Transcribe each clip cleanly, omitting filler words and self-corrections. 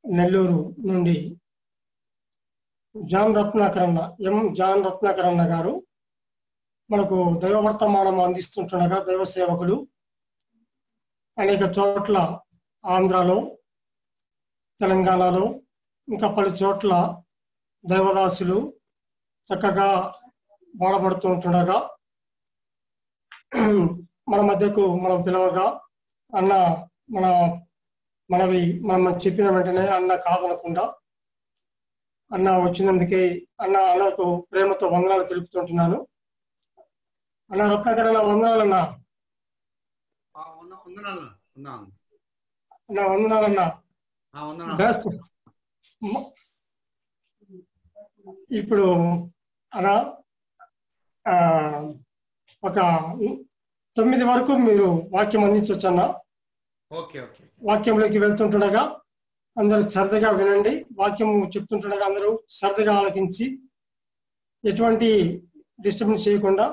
నెల్లూరు నుండి జాన్ రత్నాకర్ అన్న గారు మనకు దైవ వర్తమానం అందిస్తుండగా దైవ సేవకులు అనేక చోట్ల ఆంధ్రాలో, తెలంగాణలో ఇంకా పలు చోట్ల దైవదాసులు చక్కగా వాడబడుతూ ఉంటుండగా మన మధ్యకు మనం పిలవగా అన్న మనం చెప్పిన వెంటనే అన్న కాదనకుండా అన్న వచ్చినందుకే అన్నకు ప్రేమతో వందనాలు తెలుపుతుంటున్నాను. అన్న రత్నాకర్ అన్న వందనాలన్నా. వందనాలన్నా. ఇప్పుడు అలా 9 వరకు మీరు వాక్యం అందించవచ్చు అన్న. వాక్యంలోకి వెళ్తుంటుండగా అందరూ సరదాగా వినండి. వాక్యం చెప్తుంటుండగా అందరూ సరదాగా ఆలకించి ఎటువంటి డిస్టర్బెన్స్ చేయకుండా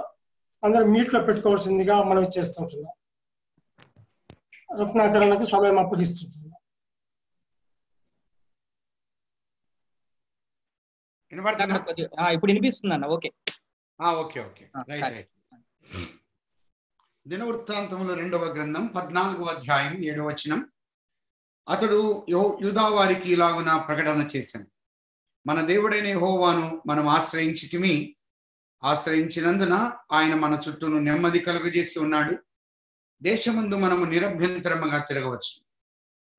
అందరూ మ్యూట్లో పెట్టుకోవాల్సిందిగా మనం చేస్తుంటున్నాం. రత్నాకరణకు సమయం అప్పగిస్తుంటున్నాం. ఇప్పుడు వినిపిస్తుంది అన్న. ఓకే. దినవృత్తాంతముల 2వ గ్రంథం 14వ అధ్యాయం 7వ వచనం. అతడు యూదా వారికి ఇలాగున ప్రకటన చేశాను, మన దేవుడైన యెహోవాను మనం ఆశ్రయించినందున ఆయన మన చుట్టూను నెమ్మది కలుగజేసి ఉన్నాడు. దేశమందు మనము నిరభ్యంతరముగా తిరగవచ్చు.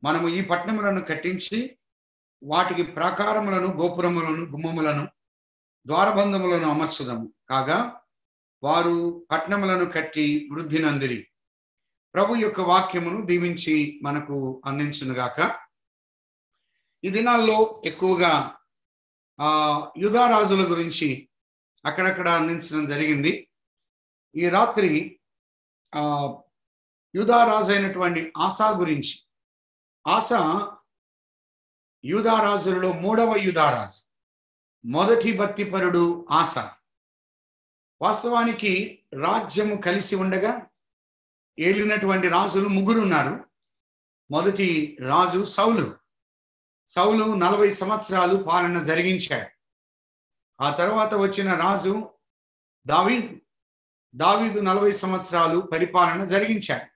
మనము ఈ పట్టణములను కట్టించి వాటికి ప్రాకారములను, గోపురములను, గుమ్మములను, ద్వారబంధములను అమర్చుదము. కాగా వారు పట్టణములను కట్టి వృద్ధి నందిరి. ప్రభు యొక్క వాక్యమును దీవించి మనకు అందించునుగాక. ఈ దినాల్లో ఎక్కువగా యూదా రాజుల గురించి అక్కడక్కడ అందించడం జరిగింది. ఈ రాత్రి యూదా రాజు అయినటువంటి ఆసా గురించి. ఆసా యూదా రాజులలో 3వ యూదారాజు, మొదటి భక్తిపరుడు ఆసా. వాస్తవానికి రాజ్యము కలిసి ఉండగా ఏలినటువంటి రాజులు 3 ఉన్నారు. మొదటి రాజు సౌలు 40 సంవత్సరాలు పాలన జరిగించాడు. ఆ తర్వాత వచ్చిన రాజు దావీదు 40 సంవత్సరాలు పరిపాలన జరిగించాడు.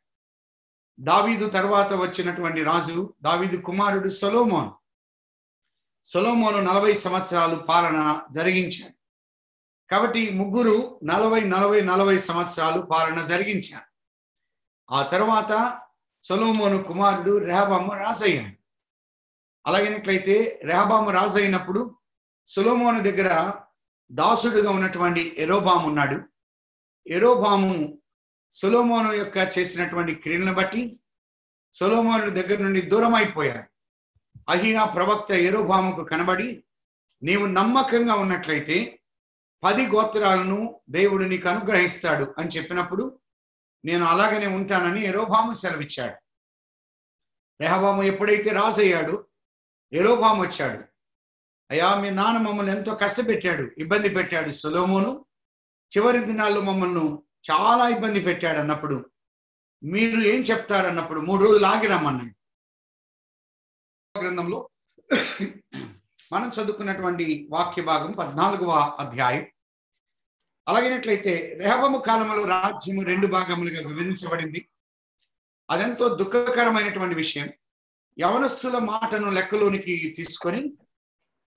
దావీదు తర్వాత వచ్చినటువంటి రాజు దావీదు కుమారుడు సొలొమోను 40 సంవత్సరాలు పాలన జరిగించాడు. కాబట్టి 3 40 సంవత్సరాలు పాలన జరిగించారు. ఆ తర్వాత సొలొమోను కుమారుడు రెహబాము రాజయ్యాడు. అలాగైనట్లయితే రెహబాము రాజు అయినప్పుడు సొలొమోను దగ్గర దాసుడుగా ఉన్నటువంటి యరొబాము ఉన్నాడు. యరొబాము సొలొమోను యొక్క చేసినటువంటి క్రియలను బట్టి సొలొమోను దగ్గర నుండి దూరం అయిపోయాడు. అహియా ప్రవక్త యరొబాముకు కనబడి, నీవు నమ్మకంగా ఉన్నట్లయితే 10 గోత్రాలను దేవుడు నీకు అనుగ్రహిస్తాడు అని చెప్పినప్పుడు, నేను అలాగనే ఉంటానని యరొబాము సెలవిచ్చాడు. రెహబాము ఎప్పుడైతే రాజు అయ్యాడు, యరొబాము వచ్చాడు. అయ్యా, మీ నాన్న మమ్మల్ని ఎంతో కష్టపెట్టాడు, ఇబ్బంది పెట్టాడు. సొలొమోను చివరి దినాల్లో మమ్మల్ని చాలా ఇబ్బంది పెట్టాడు అన్నప్పుడు మీరు ఏం చెప్తారన్నప్పుడు 3 రోజులు ఆగి రమ్మన్నాడు. గ్రంథంలో మనం చదువుకున్నటువంటి వాక్య భాగం 14వ అధ్యాయం. అలాగైనట్లయితే రెహబాము కాలంలో రాజ్యము 2 భాగములుగా విభజించబడింది. అదెంతో దుఃఖకరమైనటువంటి విషయం. యవనస్తుల మాటను లెక్కలోనికి తీసుకొని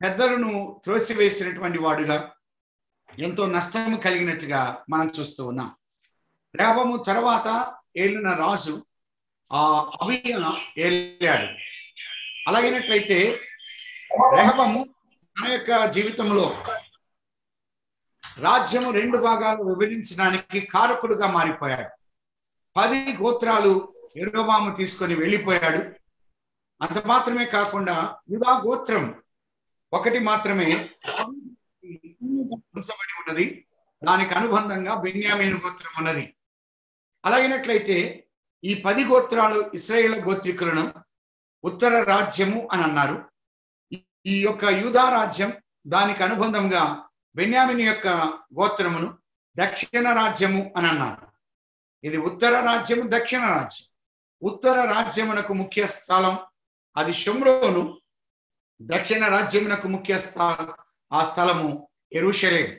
పెద్దలను త్రోసివేసినటువంటి వాడుగా ఎంతో నష్టము కలిగినట్టుగా మనం చూస్తూ ఉన్నాం. రెహబాము తర్వాత ఏలిన రాజు అబీయా ఏలాడు. అలాగైనట్లయితే రెహబాము తన యొక్క జీవితంలో రాజ్యము 2 భాగాలు విభజించడానికి కారకుడుగా మారిపోయాడు. 10 గోత్రాలు యరొబాము తీసుకొని వెళ్ళిపోయాడు. అంత మాత్రమే కాకుండా యూదా గోత్రం 1 మాత్రమే ఉంచబడి ఉన్నది. దానికి అనుబంధంగా బెన్యామీను గోత్రం ఉన్నది. అలాగైనట్లయితే ఈ 10 గోత్రాలు ఇశ్రాయేలు గోత్రికులను ఉత్తర రాజ్యము అని అన్నారు. ఈ యొక్క యూదా రాజ్యం దానికి అనుబంధంగా బెన్యామీను యొక్క గోత్రమును దక్షిణ రాజ్యము అని అన్నారు. ఇది ఉత్తర రాజ్యము, దక్షిణ రాజ్యం. ఉత్తర రాజ్యమునకు ముఖ్య స్థలం అది షోమ్రోను, దక్షిణ రాజ్యమునకు ముఖ్య ఆ స్థలము యెరూషలేము.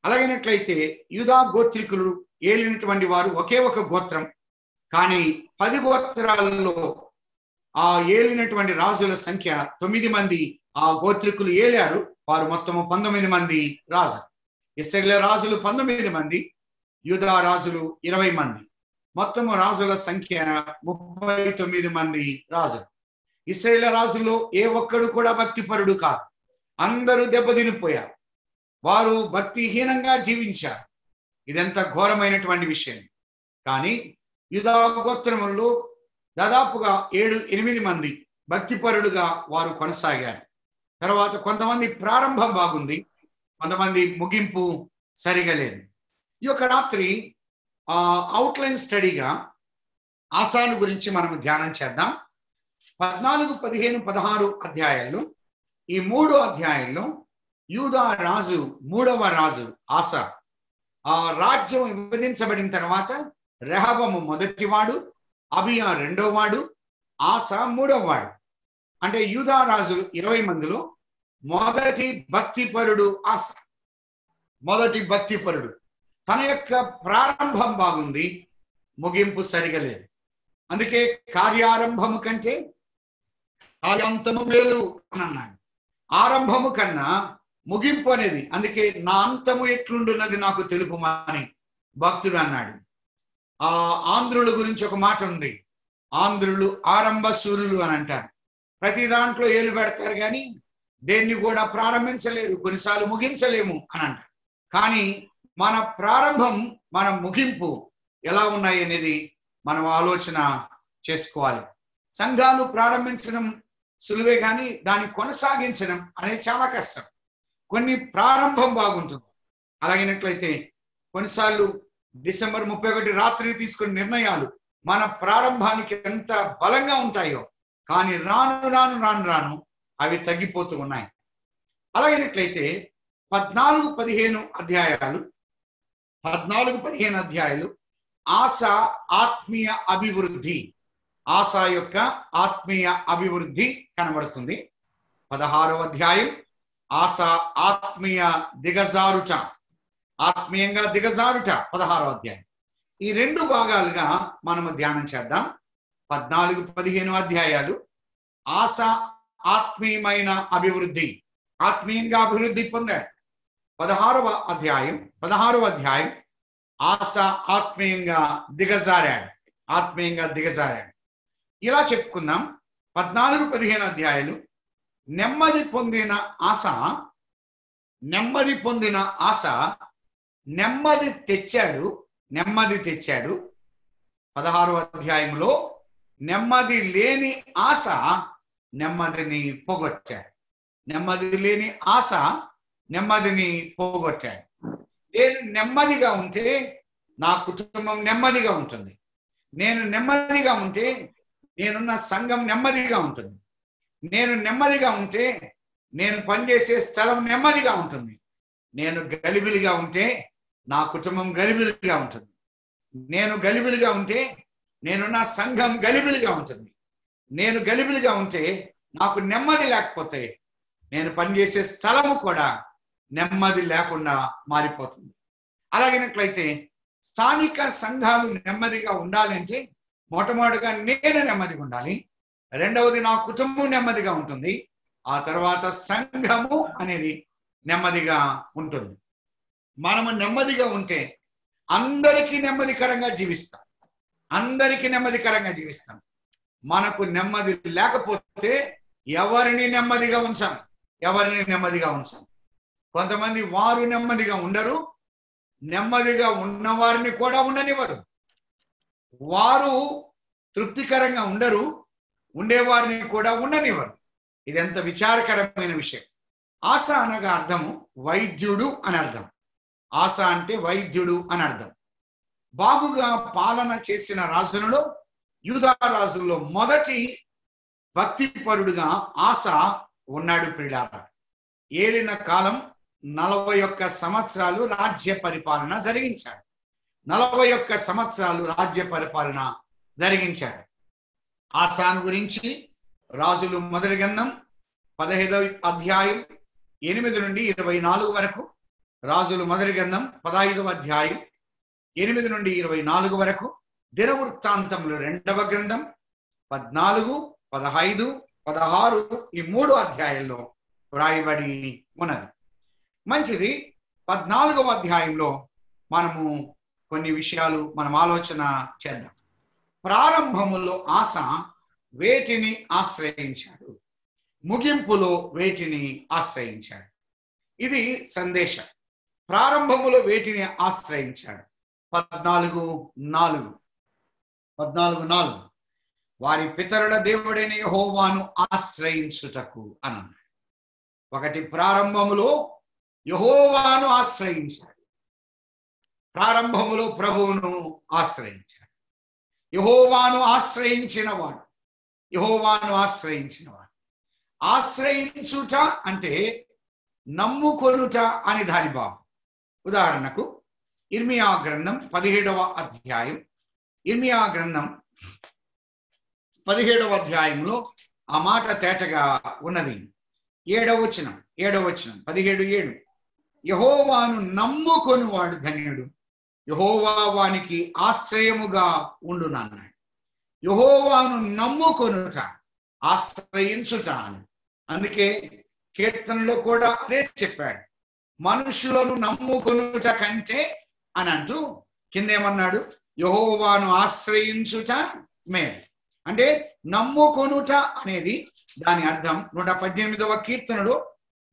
అలాగైనట్లయితే యూదా గోత్రికులు ఏలినటువంటి వారు ఒకే ఒక గోత్రం, కానీ 10 గోత్రాలలో ఆ ఏలినటువంటి రాజుల సంఖ్య 9 మంది ఆ గోత్రికులు ఏలారు. వారు మొత్తము 19 మంది రాజులు. ఇశ్రాయేలు రాజులు 19 మంది, యూదా రాజులు 20 మంది. మొత్తము రాజుల సంఖ్య 39 మంది రాజులు. ఇశ్రాయేలు రాజుల్లో ఏ ఒక్కడు కూడా భక్తిపరుడు కాదు. అందరూ దెబ్బతినిపోయారు. వారు భక్తిహీనంగా జీవించారు. ఇదెంత ఘోరమైనటువంటి విషయం. కానీ యూదా గోత్రములో దాదాపుగా 7-8 మంది భక్తిపరుడుగా వారు కొనసాగారు. తర్వాత కొంతమంది ప్రారంభం బాగుంది, కొంతమంది ముగింపు సరిగా లేదు. ఈ యొక్క రాత్రి అవుట్లైన్ స్టడీగా ఆసాను గురించి మనం ధ్యానం చేద్దాం. 14, 15, 16 అధ్యాయాల్లో, ఈ 3 అధ్యాయాల్లో యూదా రాజు 3వ రాజు ఆసా. ఆ రాజ్యం విభజించబడిన తర్వాత రెహబాము మొదటివాడు, అబియా 2వ వాడు, ఆసా 3వ వాడు. అంటే యూదా రాజులు 20 మందిలో మొదటి భక్తిపరుడు ఆసా. మొదటి భక్తిపరుడు. తన యొక్క ప్రారంభం బాగుంది, ముగింపు సరిగా లేదు. అందుకే కార్యారంభము కంటే కార్యాంతము మేలు అని అన్నాడు. ఆరంభము కన్నా ముగింపు అనేది, అందుకే నా అంతము ఎట్లుండున్నది నాకు తెలుపుమని భక్తుడు అన్నాడు. ఆంధ్రుల గురించి ఒక మాట ఉంది. ఆంధ్రులు ఆరంభ సూర్యులు అని అంటారు. ప్రతి దాంట్లో ఏలు పెడతారు కానీ దేన్ని కూడా ప్రారంభించలేరు, కొన్నిసార్లు ముగించలేము అని అంటారు. కానీ మన ప్రారంభం, మన ముగింపు ఎలా ఉన్నాయి అనేది మనం ఆలోచన చేసుకోవాలి. సంఘాలు ప్రారంభించడం సులువే కానీ దాన్ని కొనసాగించడం అనేది చాలా కష్టం. కొన్ని ప్రారంభం బాగుంటుంది. అలాగైనట్లయితే కొన్నిసార్లు డిసెంబర్ 31 రాత్రి తీసుకున్న నిర్ణయాలు మన ప్రారంభానికి ఎంత బలంగా ఉంటాయో, కానీ రాను రాను రాను రాను అవి తగ్గిపోతూ ఉన్నాయి. అలాగైనట్లయితే 14-15 అధ్యాయాలు, 14-15 అధ్యాయాలు ఆసా ఆత్మీయ అభివృద్ధి, ఆసా యొక్క ఆత్మీయ అభివృద్ధి కనబడుతుంది. 16వ అధ్యాయం ఆసా ఆత్మీయ దిగజారుట, ఆత్మీయంగా దిగజారుట 16వ అధ్యాయం. ఈ 2 భాగాలుగా మనము ధ్యానం చేద్దాం. 14-15 అధ్యాయాలు ఆసా ఆత్మీయమైన అభివృద్ధి, ఆత్మీయంగా అభివృద్ధి పొందాడు. 16వ అధ్యాయం ఆసా ఆత్మీయంగా దిగజారాడు, ఆత్మీయంగా దిగజారాడు. ఇలా చెప్పుకుందాం. 14-15 అధ్యాయాలు నెమ్మది పొందిన ఆశ నెమ్మది తెచ్చాడు. 16వ అధ్యాయంలో నెమ్మది లేని ఆశ నెమ్మదిని పోగొట్టాడు. నెమ్మది లేని ఆశ నెమ్మదిని పోగొట్టాడు. నేను నెమ్మదిగా ఉంటే నా కుటుంబం నెమ్మదిగా ఉంటుంది. నేను నెమ్మదిగా ఉంటే నేనున్న సంఘం నెమ్మదిగా ఉంటుంది. నేను నెమ్మదిగా ఉంటే నేను పనిచేసే స్థలం నెమ్మదిగా ఉంటుంది. నేను గలిబిలిగా ఉంటే నా కుటుంబం గలిబిలిగా ఉంటుంది. నేను గలిబిలిగా ఉంటే నేనున్న సంఘం గలిబిలిగా ఉంటుంది. నేను గలిబిలిగా ఉంటే నాకు నెమ్మది లేకపోతే నేను పనిచేసే స్థలము కూడా నెమ్మది లేకుండా మారిపోతుంది. అలాగైనట్లయితే స్థానిక సంఘాలు నెమ్మదిగా ఉండాలంటే మొట్టమొదటిగా నేను నెమ్మదిగా ఉండాలి. రెండవది నా కుటుంబం నెమ్మదిగా ఉంటుంది. ఆ తర్వాత సంఘము అనేది నెమ్మదిగా ఉంటుంది. మనము నెమ్మదిగా ఉంటే అందరికీ నెమ్మదికరంగా జీవిస్తాం. మనకు నెమ్మది లేకపోతే ఎవరిని నెమ్మదిగా ఉంచాం. కొంతమంది వారు నెమ్మదిగా ఉండరు, నెమ్మదిగా ఉన్నవారిని కూడా ఉండనివ్వరు. వారు తృప్తికరంగా ఉండరు, ఉండేవారిని కూడా ఉండనివ్వరు. ఇది ఎంత విచారకరమైన విషయం. ఆశ అనగా అర్థము వైద్యుడు అని అర్థం. ఆశ అంటే వైద్యుడు అని అర్థం. బాగుగా పాలన చేసిన రాజులలో, యూదా రాజుల్లో మొదటి భక్తిపరుడుగా ఆశ ఉన్నాడు. ప్రియులారా, ఏలిన కాలం 41 సంవత్సరాలు రాజ్య పరిపాలన జరిగించాడు. 41 సంవత్సరాలు రాజ్య పరిపాలన జరిగించాడు. ఆసాను గురించి రాజులు మొదటి గ్రంథం 15వ అధ్యాయం 8 నుండి 24 వరకు, రాజుల మొదటి గ్రంథం 15వ అధ్యాయం 8 నుండి 24 వరకు, దినవృత్తాంతములు 2వ గ్రంథం 14, 15, 16 ఈ 3 అధ్యాయాల్లో వ్రాయబడి ఉన్నది. మంచిది. 14వ అధ్యాయంలో మనము కొన్ని విషయాలు మనం ఆలోచన చేద్దాం. ప్రారంభములో ఆస వేటిని ఆశ్రయించాడు, ముగింపులో వేటిని ఆశ్రయించాడు. ఇది సందేశం. ప్రారంభములో వేటిని ఆశ్రయించాడు. 14:4 వారి పితరుల దేవుడైన యెహోవాను ఆశ్రయించుటకు అని అన్నాడు. ఒకటి, ప్రారంభములో యెహోవాను ఆశ్రయించాడు. ప్రారంభములో ప్రభువును ఆశ్రయించాడు. యెహోవాను ఆశ్రయించినవాడు, యెహోవాను ఆశ్రయించినవాడు. ఆశ్రయించుట అంటే నమ్ముకొనుట అని దాని భావం. ఉదాహరణకు ఇర్మియా గ్రంథం 17వ అధ్యాయం, ఇర్మియా గ్రంథం 17వ అధ్యాయంలో ఆ మాట తేటగా ఉన్నది. 7వ వచనం 17:7 యెహోవాను నమ్ముకొనువాడు ధన్యుడు, యెహోవా వానికి ఆశ్రయముగా ఉండునన్నాడు. యెహోవాను నమ్ముకొనుట, ఆశ్రయించుట అని. అందుకే కీర్తనలో కూడా అదే చెప్పాడు, మనుషులను నమ్ముకొనుట కంటే అని అంటూ కిందేమన్నాడు, యెహోవాను ఆశ్రయించుట మేలు. అంటే నమ్ముకొనుట అనేది దాని అర్థం 118వ కీర్తనలో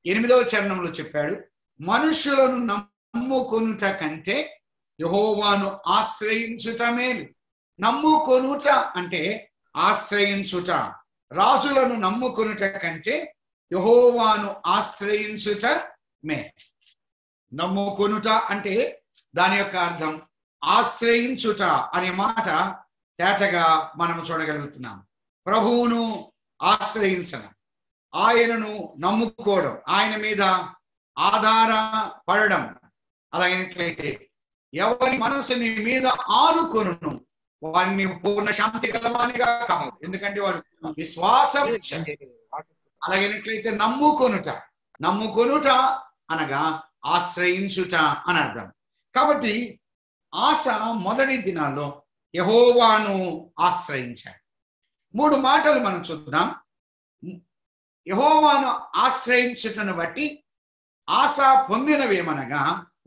8వ చరణంలో చెప్పాడు, మనుషులను నమ్ముకొనుట కంటే యెహోవాను ఆశ్రయించుట మేలు. నమ్ముకొనుట అంటే ఆశ్రయించుట. రాజులను నమ్ముకొనుట కంటే యెహోవాను ఆశ్రయించుట మేలు. నమ్ముకొనుట అంటే దాని యొక్క అర్థం ఆశ్రయించుట అనే మాట తేటగా మనం చూడగలుగుతున్నాం. ప్రభువును ఆశ్రయించడం, ఆయనను నమ్ముకోవడం, ఆయన మీద ఆధారపడడం. అలాగైనట్లయితే ఎవరి మనసు నీ మీద ఆనుకొనును వాడిని పూర్ణ శాంతి కలవానిగా కాదు, ఎందుకంటే వాడు విశ్వాసం. అలాగైనట్లయితే నమ్ముకొనుట అనగా ఆశ్రయించుట అని అర్థం. కాబట్టి ఆస మొదటి దినాల్లో యెహోవాను ఆశ్రయించాడు. 3 మాటలు మనం చూద్దాం. యెహోవాను ఆశ్రయించుటను బట్టి ఆస పొందినవేమనగా,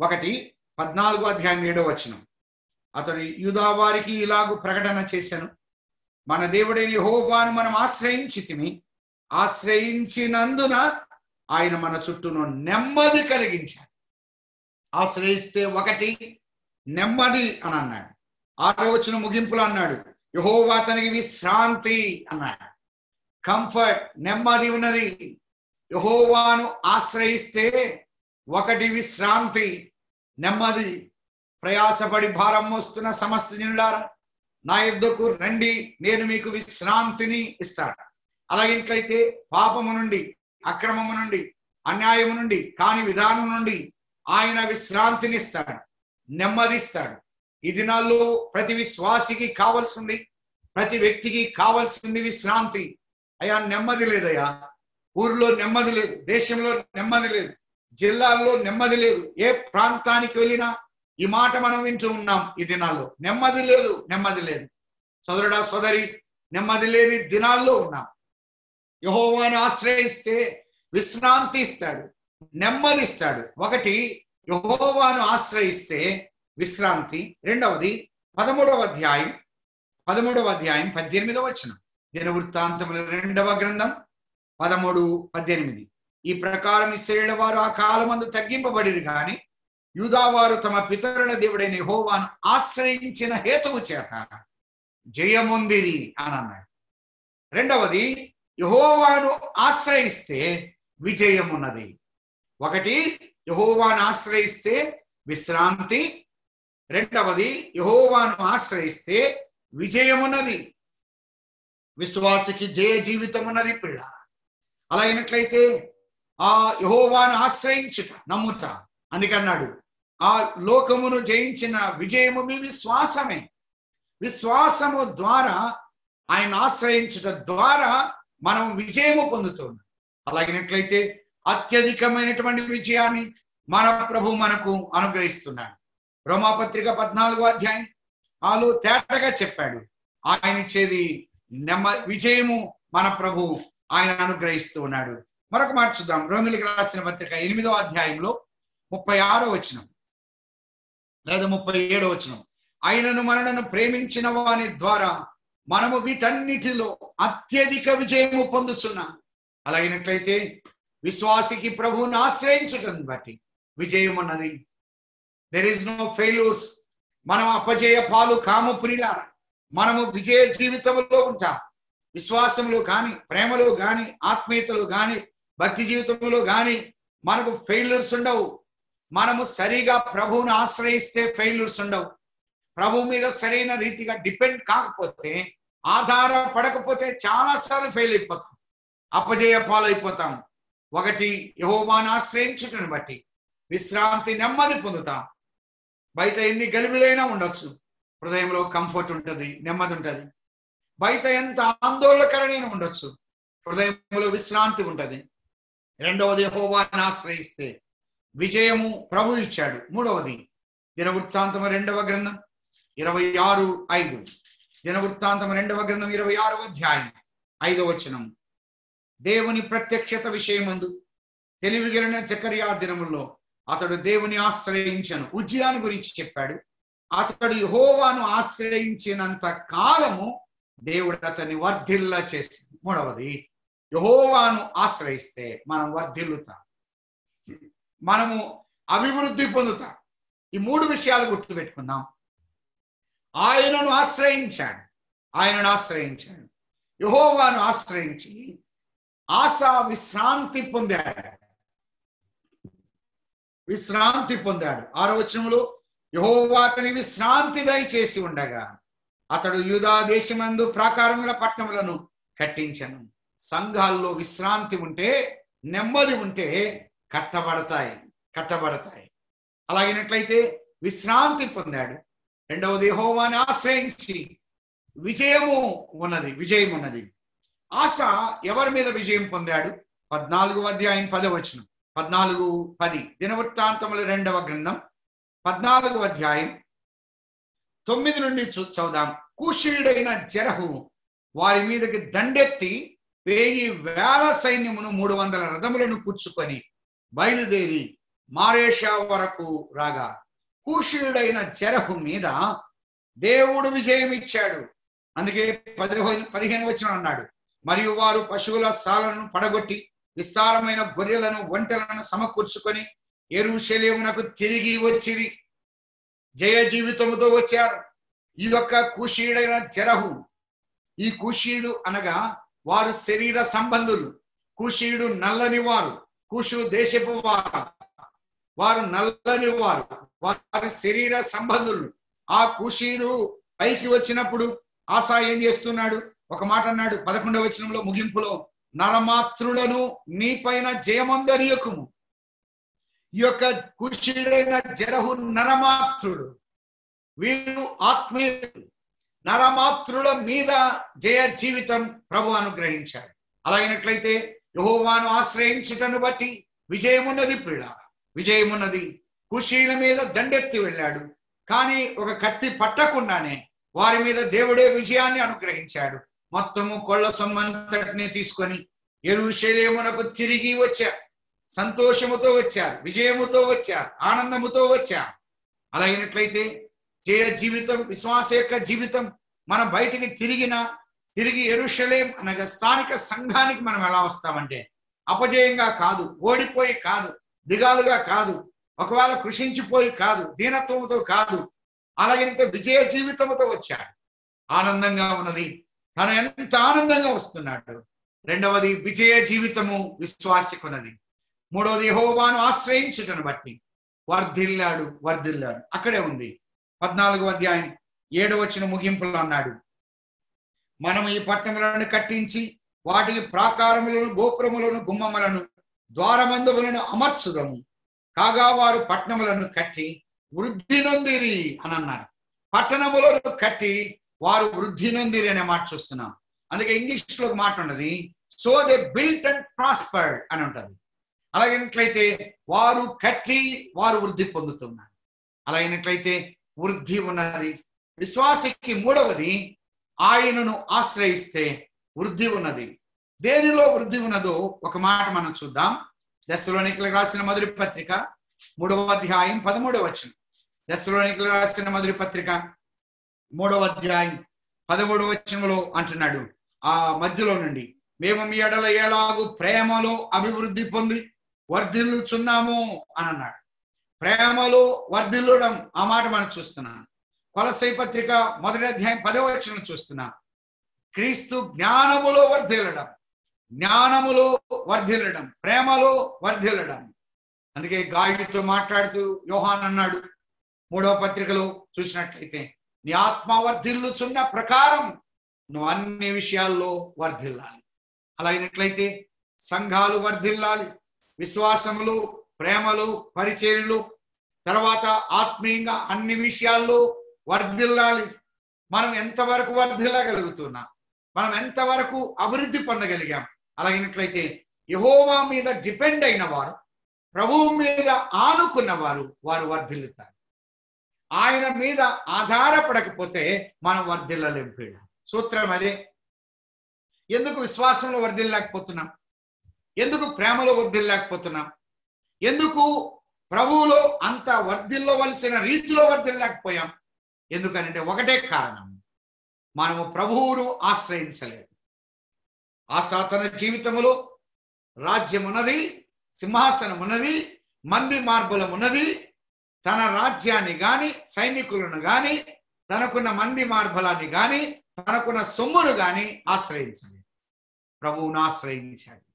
1 14వ అధ్యాయం 7వ వచనం, అతడు యూదా వారికి ఇలాగూ ప్రకటన చేశాను, మన దేవుడైన యెహోవాను మనం ఆశ్రయించితిమి, ఆశ్రయించినందున ఆయన మన చుట్టూను నెమ్మది కలిగించాడు. ఆశ్రయిస్తే 1 నెమ్మది అని అన్నాడు. 6వ వచనం ముగింపులో అన్నాడు, యెహోవా తనకి విశ్రాంతి అన్నాడు. కంఫర్ట్, నెమ్మది ఉన్నది. యెహోవాను ఆశ్రయిస్తే 1 విశ్రాంతి, నెమ్మది. ప్రయాసపడి భారం మోస్తున్న సమస్త జనులారా నా యొద్దకు రండి, నేను మీకు విశ్రాంతిని ఇస్తాను. అలాగేంట్లయితే పాపము నుండి, అక్రమము నుండి, అన్యాయము నుండి, కాని విధానం నుండి ఆయన విశ్రాంతిని ఇస్తాడు, నెమ్మదిస్తాడు. ఈ దినాల్లో ప్రతి విశ్వాసికి కావాల్సింది, ప్రతి వ్యక్తికి కావాల్సింది విశ్రాంతి. అయ్యా నెమ్మది లేదయ్యా, ఊరిలో నెమ్మది లేదు, దేశంలో నెమ్మది లేదు, జిల్లాల్లో నెమ్మది లేదు, ఏ ప్రాంతానికి వెళ్ళినా ఈ మాట మనం వింటూ ఉన్నాం. ఈ దినాల్లో నెమ్మది లేదు. సోదరుడా సోదరి, నెమ్మది లేని దినాల్లో ఉన్నాం. యెహోవాను ఆశ్రయిస్తే విశ్రాంతి ఇస్తాడు, నెమ్మది ఇస్తాడు. 1 యెహోవాను ఆశ్రయిస్తే విశ్రాంతి. 2వది 13వ అధ్యాయం 18వ వచనం, దినవృత్తాంతముల 2వ గ్రంథం 13:18 ఈ ప్రకారం ఇశ్రాయేలు వారు ఆ కాలమందు తగ్గింపబడిరి గాని యూదా వారు తమ పితరుల దేవుడైన యెహోవాను ఆశ్రయించిన హేతువు చేత జయమొందిరి అని అన్నాడు. 2వది యెహోవాను ఆశ్రయిస్తే విజయమున్నది. 1 యెహోవాను ఆశ్రయిస్తే విశ్రాంతి, 2వది యెహోవాను ఆశ్రయిస్తే విజయమున్నది. విశ్వాసికి జయ జీవితం ఉన్నది పిల్ల. అలా అయినట్లయితే ఆ యెహోవాను ఆశ్రయించుట, నమ్ముట. అందుకన్నాడు, ఆ లోకమును జయించిన విజయము మీ విశ్వాసమే. విశ్వాసము ద్వారా ఆయన ఆశ్రయించుట ద్వారా మనం విజయము పొందుతున్నాం. అలాగినట్లయితే అత్యధికమైనటువంటి విజయాన్ని మన ప్రభు మనకు అనుగ్రహిస్తున్నాడు. రోమాపత్రిక 14వ అధ్యాయం తేటగా చెప్పాడు. ఆయన ఇచ్చేది విజయము మన ప్రభు ఆయన అనుగ్రహిస్తూ ఉన్నాడు. మరొక మాట చూద్దాం. రోమిలికి రాసిన పత్రిక 8వ అధ్యాయంలో 36వ వచనం లేదా 37వ వచనం. ఆయనను మనలను ప్రేమించిన వాని ద్వారా మనము వీటన్నిటిలో అత్యధిక విజయము పొందుతున్నాం. అలాగినట్లయితే విశ్వాసికి ప్రభువును ఆశ్రయించటం బట్టి విజయం ఉన్నది. There is no failures. మనం అపజయ పాలు కాము ప్రియుల. మనము విజయ జీవితంలో ఉంటాం. విశ్వాసంలో కానీ, ప్రేమలో కానీ, ఆత్మీయతలో కానీ, భక్తి జీవితంలో కానీ మనకు ఫెయిల్యూర్స్ ఉండవు. మనము సరిగా ప్రభువును ఆశ్రయిస్తే ఫెయిల్యూర్స్ ఉండవు. ప్రభు మీద సరైన రీతిగా డిపెండ్ కాకపోతే, ఆధారపడకపోతే చాలాసార్లు ఫెయిల్ అయిపోతాం, అపజయ పాలైపోతాం. ఒకటి, యెహోవాను ఆశ్రయించుటను బట్టి విశ్రాంతి, నెమ్మది పొందుతాం. బయట ఎన్ని గలిబిలైనా ఉండొచ్చు, హృదయంలో కంఫర్ట్ ఉంటుంది, నెమ్మది ఉంటుంది. బయట ఎంత ఆందోళనకరమైన ఉండొచ్చు, హృదయంలో విశ్రాంతి ఉంటుంది. రెండవది, యెహోవాను ఆశ్రయిస్తే విజయము ప్రభు ఇచ్చాడు. మూడవది, దినవృత్తాంతము 2వ గ్రంథం 26:5. దినవృత్తాంతము 2వ గ్రంథం 26వ అధ్యాయం 5వ వచనం. దేవుని ప్రత్యక్షత విషయమందు తెలివిగలిగిన జకరియా దినముల్లో అతడు దేవుని ఆశ్రయించను. ఉజ్జియాను గురించి చెప్పాడు. అతడు యెహోవాను ఆశ్రయించినంత కాలము దేవుడు అతన్ని వర్ధిల్ల చేసింది. మూడవది, యెహోవాను ఆశ్రయిస్తే మనం వర్ధిల్లుతాం, మనము అభివృద్ధి పొందుతాం. ఈ 3 విషయాలు గుర్తుపెట్టుకుందాం. ఆయనను ఆశ్రయించాడు, యెహోవాను ఆశ్రయించి ఆసా విశ్రాంతి పొందాడు. 6వ వచనంలో యెహోవా అతని విశ్రాంతి దయచేసి ఉండగా అతడు యూదా దేశమందు ప్రాకారముల పట్టణములను కట్టించను. సంఘాల్లో విశ్రాంతి ఉంటే, నెమ్మది ఉంటే కట్టబడతాయి. అలాగినట్లయితే విశ్రాంతి పొందాడు. రెండవది, యెహోవాను ఆశ్రయించి విజయం ఉన్నది. ఆస ఎవరి మీద విజయం పొందాడు? 14వ అధ్యాయం 10వ వచనం. 14:10. దినవృత్తాంతముల 2వ గ్రంథం 14వ అధ్యాయం 9 నుండి చదువుదాం. కూషీయుడైన జెరహు వారి మీదకి దండెత్తి 1000 సైన్యమును 300 రథములను కూర్చుకొని బయలుదేరి మారేషా వరకు రాగా కూషీయుడైన జెరహు మీద దేవుడు విజయం ఇచ్చాడు. అందుకే 15వ వచనం అన్నాడు, మరియు వారు పశువుల సాలను పడగొట్టి విస్తారమైన గొర్రెలను, ఒంటెలను సమకూర్చుకొని యెరూషలేమునకు తిరిగి వచ్చిరి. జయ జీవితముతో వచ్చారు. ఈ యొక్క కూషీయుడైన జెరహు, ఈ కూషీయుడు అనగా వారు శరీర సంబంధులు. కూషీయుడు నల్లని వారు, కూషు దేశపు వారు నల్లని వారు, వారి శరీర సంబంధులు. ఆ కూషీయుడు పైకి వచ్చినప్పుడు ఆసా ఏం చేస్తున్నాడు? ఒక మాట అన్నాడు 11వ వచనంలో ముగింపులో, నరమాత్రులను నీ పైన జయమందనీయకుము. ఈ యొక్క కూషీయుడైన జెరహు నరమాత్రుడు, వీరు ఆత్మీయులు. నరమాత్రుల మీద జయ జీవితం ప్రభు అనుగ్రహించాడు. అలాగినట్లయితే యెహోవాను ఆశ్రయించుటను బట్టి విజయమున్నది. విజయమున్నది. కూషీయుల మీద దండెత్తి వెళ్ళాడు, కానీ ఒక కత్తి పట్టకుండానే వారి మీద దేవుడే విజయాన్ని అనుగ్రహించాడు. మొత్తము కొల్ల సొమ్మంతటిని తీసుకొని యెరూషలేమునకు తిరిగి వచ్చారు. సంతోషముతో వచ్చారు, విజయముతో వచ్చారు, ఆనందముతో వచ్చారు. అలాగినట్లయితే జయ జీవితం, విశ్వాస యొక్క జీవితం మనం బయటికి తిరిగి యెరూషలేం అనగా స్థానిక సంఘానికి మనం ఎలా వస్తామంటే అపజయంగా కాదు, ఓడిపోయి కాదు, దిగాలుగా కాదు, ఒకవేళ కృషించిపోయి కాదు, దీనత్వంతో కాదు. అలాగే విజయ జీవితంతో వచ్చాడు. ఆనందంగా ఉన్నది. తను ఎంత ఆనందంగా వస్తున్నాడు. రెండవది, విజయ జీవితము విశ్వాసికున్నది. మూడవది, యెహోవాను ఆశ్రయించుటను బట్టి వర్ధిల్లాడు. అక్కడే ఉంది 14వ అధ్యాయం 7వ వచనం ముగింపులో అన్నాడు, మనం ఈ పట్టణములను కట్టించి వాటికి ప్రాకారములను, గోపురములను, గుమ్మములను, ద్వారబంధములను అమర్చుదము. కాగా వారు పట్టణములను కట్టి వృద్ధి నొందిరి అని అన్నారు. పట్టణములను కట్టి వారు వృద్ధి నొందిరి అనే మాట చూస్తున్నాం. అందుకే ఇంగ్లీష్ లో మాట ఉన్నది, so they built and prospered అని ఉంటుంది. అలాగైనట్లయితే వారు కట్టి వారు వృద్ధి పొందుతున్నారు. అలాగైనట్లయితే వృద్ధి ఉన్నది. విశ్వాసికి మూడవది ఆయనను ఆశ్రయిస్తే వృద్ధి ఉన్నది. దేనిలో వృద్ధి ఉన్నదో ఒక మాట మనం చూద్దాం. దెస్సలోనికీయులకు రాసిన మొదటి పత్రిక 3వ అధ్యాయం 13వ వచనం. దెస్సలోనికీయులకు రాసిన మొదటి పత్రిక 3వ అధ్యాయం 13వ వచనంలో అంటున్నాడు, ఆ మధ్యలో నుండి, మేము మీ ఎడల ఎలాగూ ప్రేమలో అభివృద్ధి పొంది వర్ధిల్లుచున్నాము అని అన్నాడు. ప్రేమలో వర్ధిల్లడం, ఆ మాట మనం చూస్తున్నాం. కొలస్సై పత్రిక 1వ అధ్యాయం 10వ వచనం చూస్తున్నాం. క్రీస్తు జ్ఞానములో వర్ధిల్లడం, జ్ఞానములో వర్ధిల్లడం, ప్రేమలో వర్ధిల్లడం. అందుకే గాయుడితో మాట్లాడుతూ యోహాన్ అన్నాడు 3వ పత్రికలో చూసినట్లయితే, నీ ఆత్మ వర్ధిల్లుచున్న ప్రకారం నువ్వు అన్ని విషయాల్లో వర్ధిల్లాలి. అలాగినట్లయితే సంఘాలు వర్ధిల్లాలి, విశ్వాసములు, ప్రేమలు, పరిచర్యలు, తర్వాత ఆత్మీయంగా అన్ని విషయాల్లో వర్ధిల్లాలి. మనం ఎంతవరకు వర్ధిల్లగలుగుతున్నాం, మనం ఎంతవరకు అభివృద్ధి పొందగలిగాం. అలాగినట్లయితే యెహోవా మీద డిపెండ్ అయిన వారు, ప్రభువు మీద ఆనుకున్న వారు, వారు వర్ధిల్లుతారు. ఆయన మీద ఆధారపడకపోతే మనం వర్ధిల్లలేం. సూత్రం అదే. ఎందుకు విశ్వాసంలో వర్ధిల్లలేకపోతున్నాం? ఎందుకు ప్రేమలో వర్ధిల్లలేకపోతున్నాం? ఎందుకు ప్రభువులో అంత వర్ధిల్లవలసిన రీతిలో వర్ధిల్లలేకపోయాం? ఎందుకనంటే ఒకటే కారణం, మనము ప్రభువును ఆశ్రయించలేదు. తన జీవితంలో రాజ్యం ఉన్నది, సింహాసనం ఉన్నది, మంది మార్బలం ఉన్నది. తన రాజ్యాన్ని గాని, సైనికులను గాని, తనకున్న మంది మార్బలాన్ని గాని, తనకున్న సొమ్మును గాని ఆశ్రయించలేదు. ప్రభువును ఆశ్రయించాడు.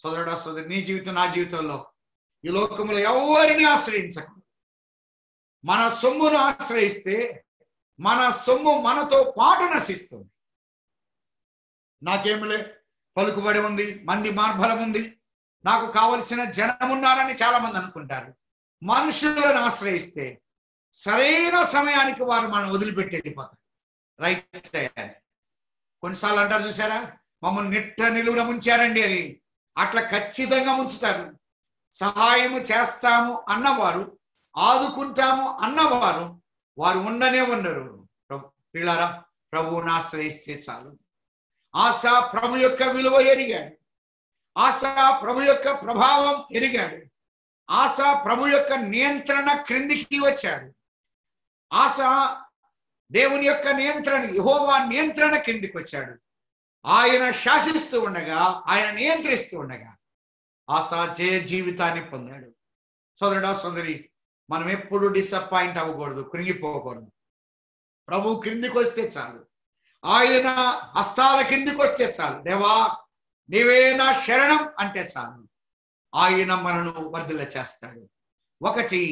సోదరుడా, సోదరి, నీ జీవితం, నా జీవితంలో ఈ లోకంలో ఎవరిని ఆశ్రయించకూడదు. మన సొమ్మును ఆశ్రయిస్తే మన సొమ్ము మనతో పాటు నశిస్తుంది. నాకేమిలే, పలుకుబడి ఉంది, మంది మార్బలం ఉంది, నాకు కావలసిన జనం ఉన్నారని చాలా మంది అనుకుంటారు. మనుషులను ఆశ్రయిస్తే సరైన సమయానికి వారు మనం వదిలిపెట్టి వెళ్ళిపోతారు. రైట్ చేయాలి. కొన్నిసార్లు అంటారు, చూసారా, మమ్మల్ని నిట్ట నిలువున ముంచారండి అని. అట్లా ఖచ్చితంగా ముంచుతారు. సహాయము చేస్తాము అన్నవారు, ఆదుకుంటాము అన్నవారు, వారు ఉండనే ఉండరు. పిల్లారా, ప్రభువును ఆశ్రయిస్తే చాలు. ఆశా ప్రభు యొక్క విలువ ఎరిగాడు. ఆశా ప్రభు యొక్క ప్రభావం ఎరిగాడు. ఆశా ప్రభు యొక్క నియంత్రణ క్రిందికి వచ్చాడు. ఆశా దేవుని యొక్క నియంత్రణ, యెహోవా నియంత్రణ క్రిందికి వచ్చాడు. ఆయన శాసిస్తూ ఉండగా, ఆయన నియంత్రిస్తూ ఉండగా ఆశా జయ జీవితాన్ని పొందాడు. సోదరుడా, సోదరి, మనం ఎప్పుడు డిసప్పాయింట్ అవ్వకూడదు, కృంగిపోకూడదు. ప్రభు క్రిందికి వస్తే చాలు, ఆయన హస్తాల కిందికి వస్తే చాలు. దేవా, నీవే నా శరణం అంటే చాలు, ఆయన మనను వర్ధిల్ల చేస్తాడు. ఒకటి,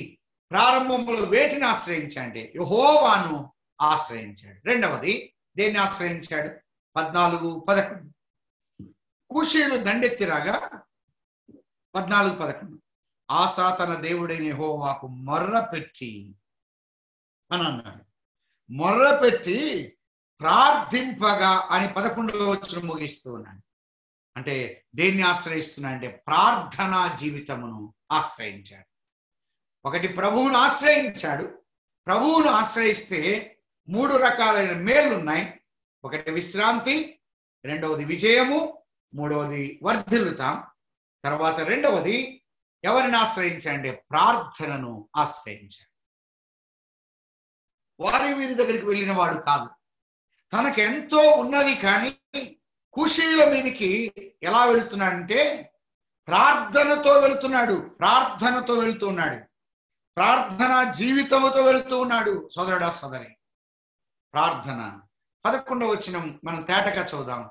ప్రారంభంలో వేటిని ఆశ్రయించండి? యెహోవాను ఆశ్రయించాడు. రెండవది, దేన్ని ఆశ్రయించాడు? 14:11 కూషీయులు దండెత్తిరాగా 14:11 ఆసా తన దేవుడైన యెహోవాకు మొర్ర పెట్టి అని అన్నాడు. మొర్ర పెట్టి ప్రార్థింపగా అని 11వ వచనం ముగిస్తూ ఉన్నాడు. అంటే దేన్ని ఆశ్రయిస్తున్నా అంటే ప్రార్థనా జీవితమును ఆశ్రయించాడు. ఒకటి, ప్రభువును ఆశ్రయించాడు. ప్రభువును ఆశ్రయిస్తే 3 రకాలైన మేళ్ళు ఉన్నాయి. ఒకటి విశ్రాంతి, రెండవది విజయము, మూడవది వర్ధిల్లుతాం. తర్వాత రెండవది ఎవరిని ఆశ్రయించండి? ప్రార్థనను ఆశ్రయించాడు. వీరి దగ్గరికి వెళ్ళిన వాడు కాదు. తనకు ఎంతో ఉన్నది కానీ కూషీల మీదికి ఎలా వెళుతున్నాడంటే ప్రార్థనతో వెళుతున్నాడు. ప్రార్థనతో వెళుతూ ఉన్నాడు. ప్రార్థన జీవితముతో వెళుతూ ఉన్నాడు. సోదరుడా, సోదరి, ప్రార్థన 11వ వచనం మనం తేటగా చూద్దాం.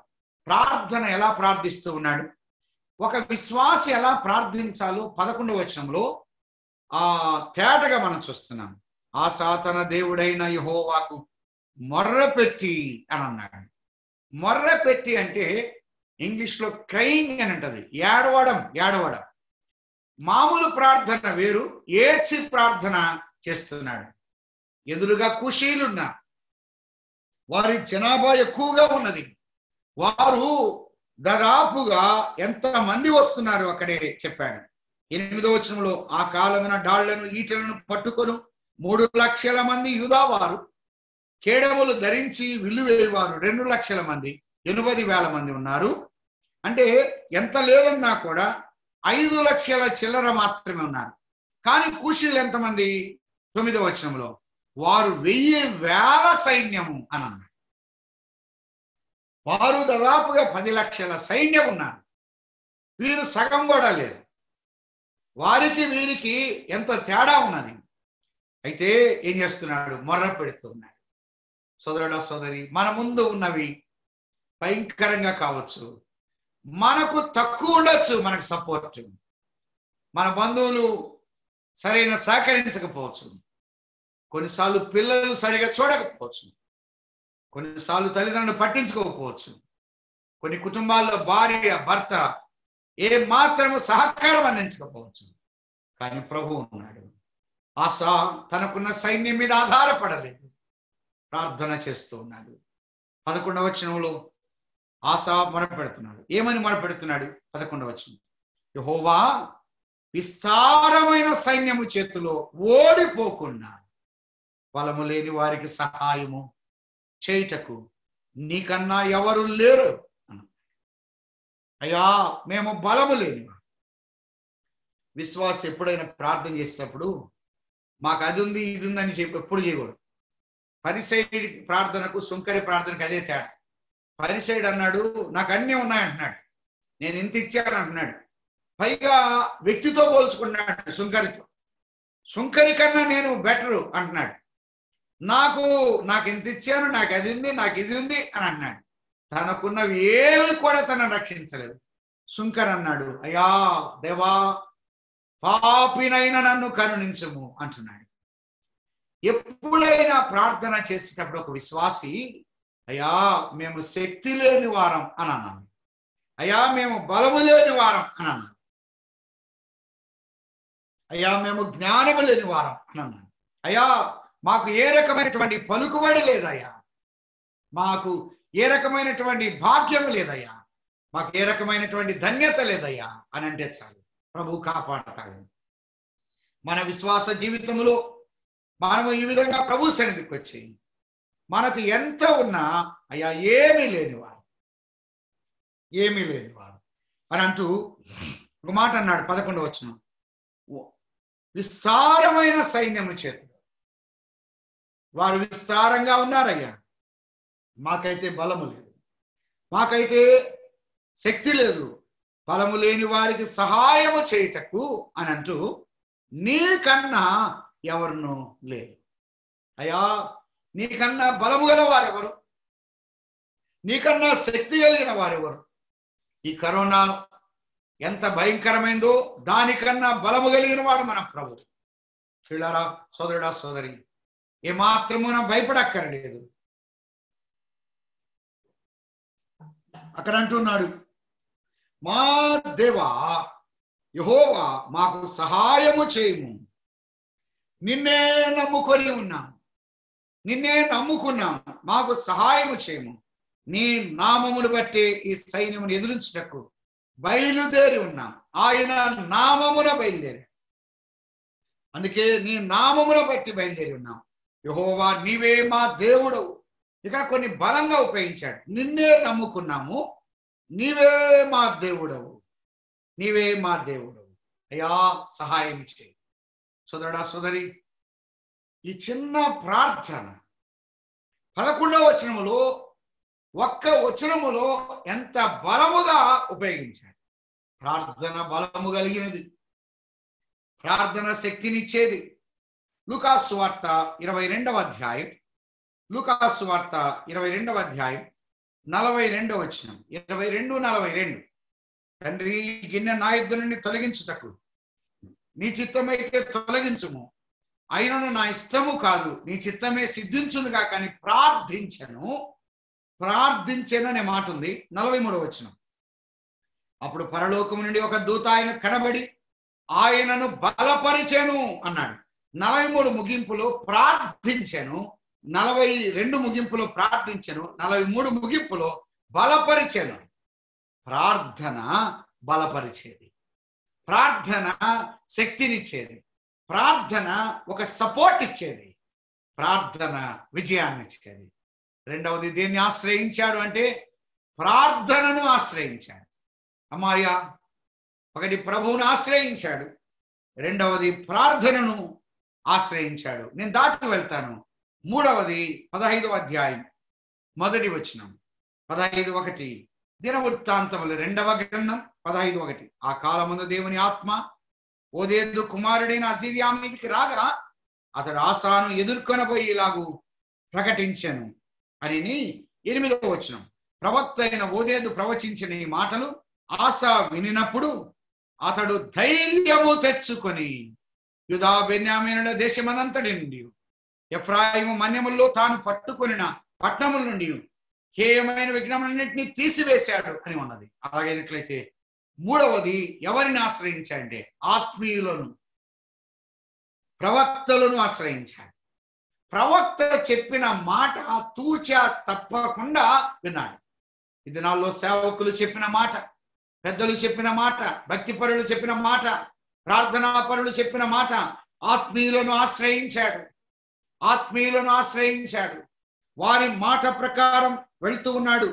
ప్రార్థన ఎలా ప్రార్థిస్తూ ఉన్నాడు? ఒక విశ్వాసి ఎలా ప్రార్థించాలో 11వ వచనంలో తేటగా మనం చూస్తున్నాం. ఆసా తన దేవుడైన యెహోవాకు మొర్రపెట్టి అని అన్నాడు. మొర్రపెట్టి అంటే ఇంగ్లీష్ లో క్రైయింగ్ అని అంటది, ఏడవడం. మామూలు ప్రార్థన వేరు, ఏడ్చి ప్రార్థన చేస్తున్నాడు. ఎదురుగా కుషీలున్నారు, వారి జనాభా ఎక్కువగా ఉన్నది. వారు దాదాపుగా ఎంతమంది వస్తున్నారు అక్కడే చెప్పాడు. 8వ వచనంలో ఆ కాలమున డాళ్లను ఈటలను పట్టుకొని 3 లక్షల మంది యూదావారు, కేడములు ధరించి విల్లు వేయవారు 2 లక్షల మంది, 80,000 మంది ఉన్నారు. అంటే ఎంత లేదన్నా కూడా 5 లక్షల చిల్లర మాత్రమే ఉన్నారు. కానీ కూషీలు ఎంతమంది? 9వ వచనంలో వారు 10,000 సైన్యము అని అన్నారు. వారు దాదాపుగా 10 లక్షల సైన్యం ఉన్నారు. వీరు సగం కూడా లేరు. వారికి వీరికి ఎంత తేడా ఉన్నది. అయితే ఏం చేస్తున్నాడు? మొర్ర పెడుతున్నాడు. సోదరుడా సోదరి, మన ముందు ఉన్నవి భయంకరంగా కావచ్చు, మనకు తక్కువ ఉండొచ్చు, మనకు సపోర్ట్, మన బంధువులు సరైన సహకరించకపోవచ్చు, కొన్నిసార్లు పిల్లలు సరిగా చూడకపోవచ్చు, కొన్నిసార్లు తల్లిదండ్రులు పట్టించుకోకపోవచ్చు, కొన్ని కుటుంబాల్లో భార్య భర్త ఏ మాత్రము సహకారం అందించకపోవచ్చు. కానీ ప్రభు ఉన్నాడు. ఆశ తనకున్న సైన్యం మీద ఆధారపడలేదు, ప్రార్థన చేస్తూ ఉన్నాడు. 11వ వచనంలో ఆశ మొరపెడుతున్నాడు. ఏమని మొరపెడుతున్నాడు? 11వ వచనం, యెహోవా విస్తారమైన సైన్యము చేతిలో ఓడిపోకుండా బలము లేని వారికి సహాయము చేయుటకు నీకన్నా ఎవరు లేరు. అయ్యా మేము బలము లేని. విశ్వాస ఎప్పుడైనా ప్రార్థన చేసేటప్పుడు మాకు అది ఉంది ఇది ఉందని చెప్పి ఎప్పుడు చేయకూడదు. పరిసైడి ప్రార్థనకు సుంకరి ప్రార్థనకు అదే తేడా. పరిసైడ్ అన్నాడు నాకు అన్నీ ఉన్నాయంటున్నాడు, నేను ఇంత ఇచ్చాను అంటున్నాడు. పైగా వ్యక్తితో పోల్చుకున్నాడు సుంకరితో. సుంకరి కన్నా నేను బెటరు అంటున్నాడు. నాకు ఇంత ఇచ్చాను, నాకు అది ఉంది, నాకు ఇది ఉంది అని అన్నాడు. తనకున్నవి ఏవి కూడా తనను రక్షించలేదు. సుంకర్ అన్నాడు, అయ్యా దేవా పాపినైనా నన్ను కరుణించుము అంటున్నాడు. ఎప్పుడైనా ప్రార్థన చేసేటప్పుడు ఒక విశ్వాసి అయ్యా మేము శక్తి లేని వారం అని అన్నాను, అయ్యా మేము బలము లేని వారం అని అన్నాను, అయ్యా మేము జ్ఞానము లేని వారం అని అన్నాను, అయ్యా మాకు ఏ రకమైనటువంటి పలుకుబడి లేదయ్యా, మాకు ఏ రకమైనటువంటి భాగ్యం లేదయ్యా, మాకు ఏ రకమైనటువంటి ధన్యత లేదయ్యా అని అంటే చాలు, ప్రభు కాపాడతాడు. మన విశ్వాస జీవితంలో మనము ఈ విధంగా ప్రభు సన్నిధికి వచ్చి మనకు ఎంత ఉన్నా అయ్యా ఏమీ లేనివారు అని అంటూ ఒక మాట అన్నాడు. 11వ వచనం, విస్తారమైన సైన్యము చేతులు. వారు విస్తారంగా ఉన్నారయ్యా, మాకైతే బలము లేదు, మాకైతే శక్తి లేదు, బలము లేని వారికి సహాయము చేయుటకు అని అంటూ నీకన్నా ఎవరునూ లేరు. అయ్యా నీకన్నా బలము గల వారెవరు, నీకన్నా శక్తి కలిగిన వారెవరు? ఈ కరోనా ఎంత భయంకరమైందో దానికన్నా బలము కలిగిన వాడు మన ప్రభు. శ్రీలారా సోదరుడా సోదరి, ఏమాత్రమున భయపడక్కర్లేదు. అక్కడ అంటున్నాడు, మా దేవా యెహోవా మాకు సహాయము చేయము, నిన్నే నమ్ముకొని ఉన్నాము, నిన్నే నమ్ముకున్నాము, మాకు సహాయము చేయము. నీ నామమును బట్టి ఈ సైన్యమును ఎదురించుటకు బయలుదేరి ఉన్నాం. ఆయన నామమున బయలుదేరి, అందుకే నీ నామమును బట్టి బయలుదేరి ఉన్నాం. యెహోవా నీవే మా దేవుడవు. ఇక్కడ కొన్ని బలంగా ఉపయోగించాడు. నిన్నే నమ్ముకున్నాము, నీవే మా దేవుడవు, నీవే మా దేవుడవు, అయ్యా సహాయం చేయి. సోదరుడా సోదరి, ఈ చిన్న ప్రార్థన 11వ వచనములో ఒక్క వచనములో ఎంత బలముగా ఉపయోగించాడు. ప్రార్థన బలము కలిగినది, ప్రార్థన శక్తినిచ్చేది. లూకాసు వార్త 22వ అధ్యాయం, లూకాసు వార్త 22వ అధ్యాయం 42వ వచనం, 22:42. తండ్రి గిన్నె నా యొద్ద నుండి తొలగించుటకు నీ చిత్తమైతే తొలగించుము, అయినను నా ఇష్టము కాదు నీ చిత్తమే సిద్ధించునుగా కానీ ప్రార్థించెను అనే మాట ఉంది. 43వ వచనం, అప్పుడు పరలోకము నుండి ఒక దూత ఆయన కనబడి ఆయనను బలపరిచెను అన్నాడు. 43 ముగింపులో ప్రార్థించెను, 42 ముగింపులో ప్రార్థించెను, 43 ముగింపులో బలపరిచెను. ప్రార్థన బలపరిచేది, ప్రార్థన శక్తినిచ్చేది, ప్రార్థన ఒక సపోర్ట్ ఇచ్చేది, ప్రార్థన విజయాన్ని ఇచ్చేది. రెండవది దేన్ని ఆశ్రయించాడు అంటే ప్రార్థనను ఆశ్రయించాడు. అమ్మాయ ఒకటి ప్రభువును ఆశ్రయించాడు, రెండవది ప్రార్థనను ఆశ్రయించాడు. నేను దాటి వెళ్తాను. మూడవది 15వ అధ్యాయం మొదటి వచనం 15:1 దినవృత్తాంతములు 2వ గ్రంథం 15:1 ఆ కాలమందు దేవుని ఆత్మ ఓదేదు కుమారుడైన అసీరియా మీదికి రాగా అతడు ఆసాను ఎదుర్కొనబోయేలాగు ప్రకటించెను అని 8వ వచనం ప్రవక్త అయిన ఓదేదు ప్రవచించిన ఈ మాటలు ఆసా వినినప్పుడు అతడు ధైర్యము తెచ్చుకొని యూదా బెన్యామీనుల దేశమనంతటి నుండి ఎఫ్రాయిము మన్యముల్లో తాను పట్టుకొనిన పట్టణముల నుండి హేయమైన విఘ్నములన్నింటినీ తీసివేశాడు అని ఉన్నది. అలాగైనట్లయితే మూడవది ఎవరిని ఆశ్రయించాడంటే ఆత్మీయులను, ప్రవక్తలను ఆశ్రయించాడు. ప్రవక్త చెప్పిన మాట తూచా తప్పకుండా విన్నాడు. ఈ దినాల్లో సేవకులు చెప్పిన మాట, పెద్దలు చెప్పిన మాట, భక్తిపరులు చెప్పిన మాట, ప్రార్థనాపరులు చెప్పిన మాట ఆత్మీయులను ఆశ్రయించాడు. ఆత్మీయులను ఆశ్రయించాడు. వారి మాట ప్రకారం వెళ్తూ ఉన్నాడు.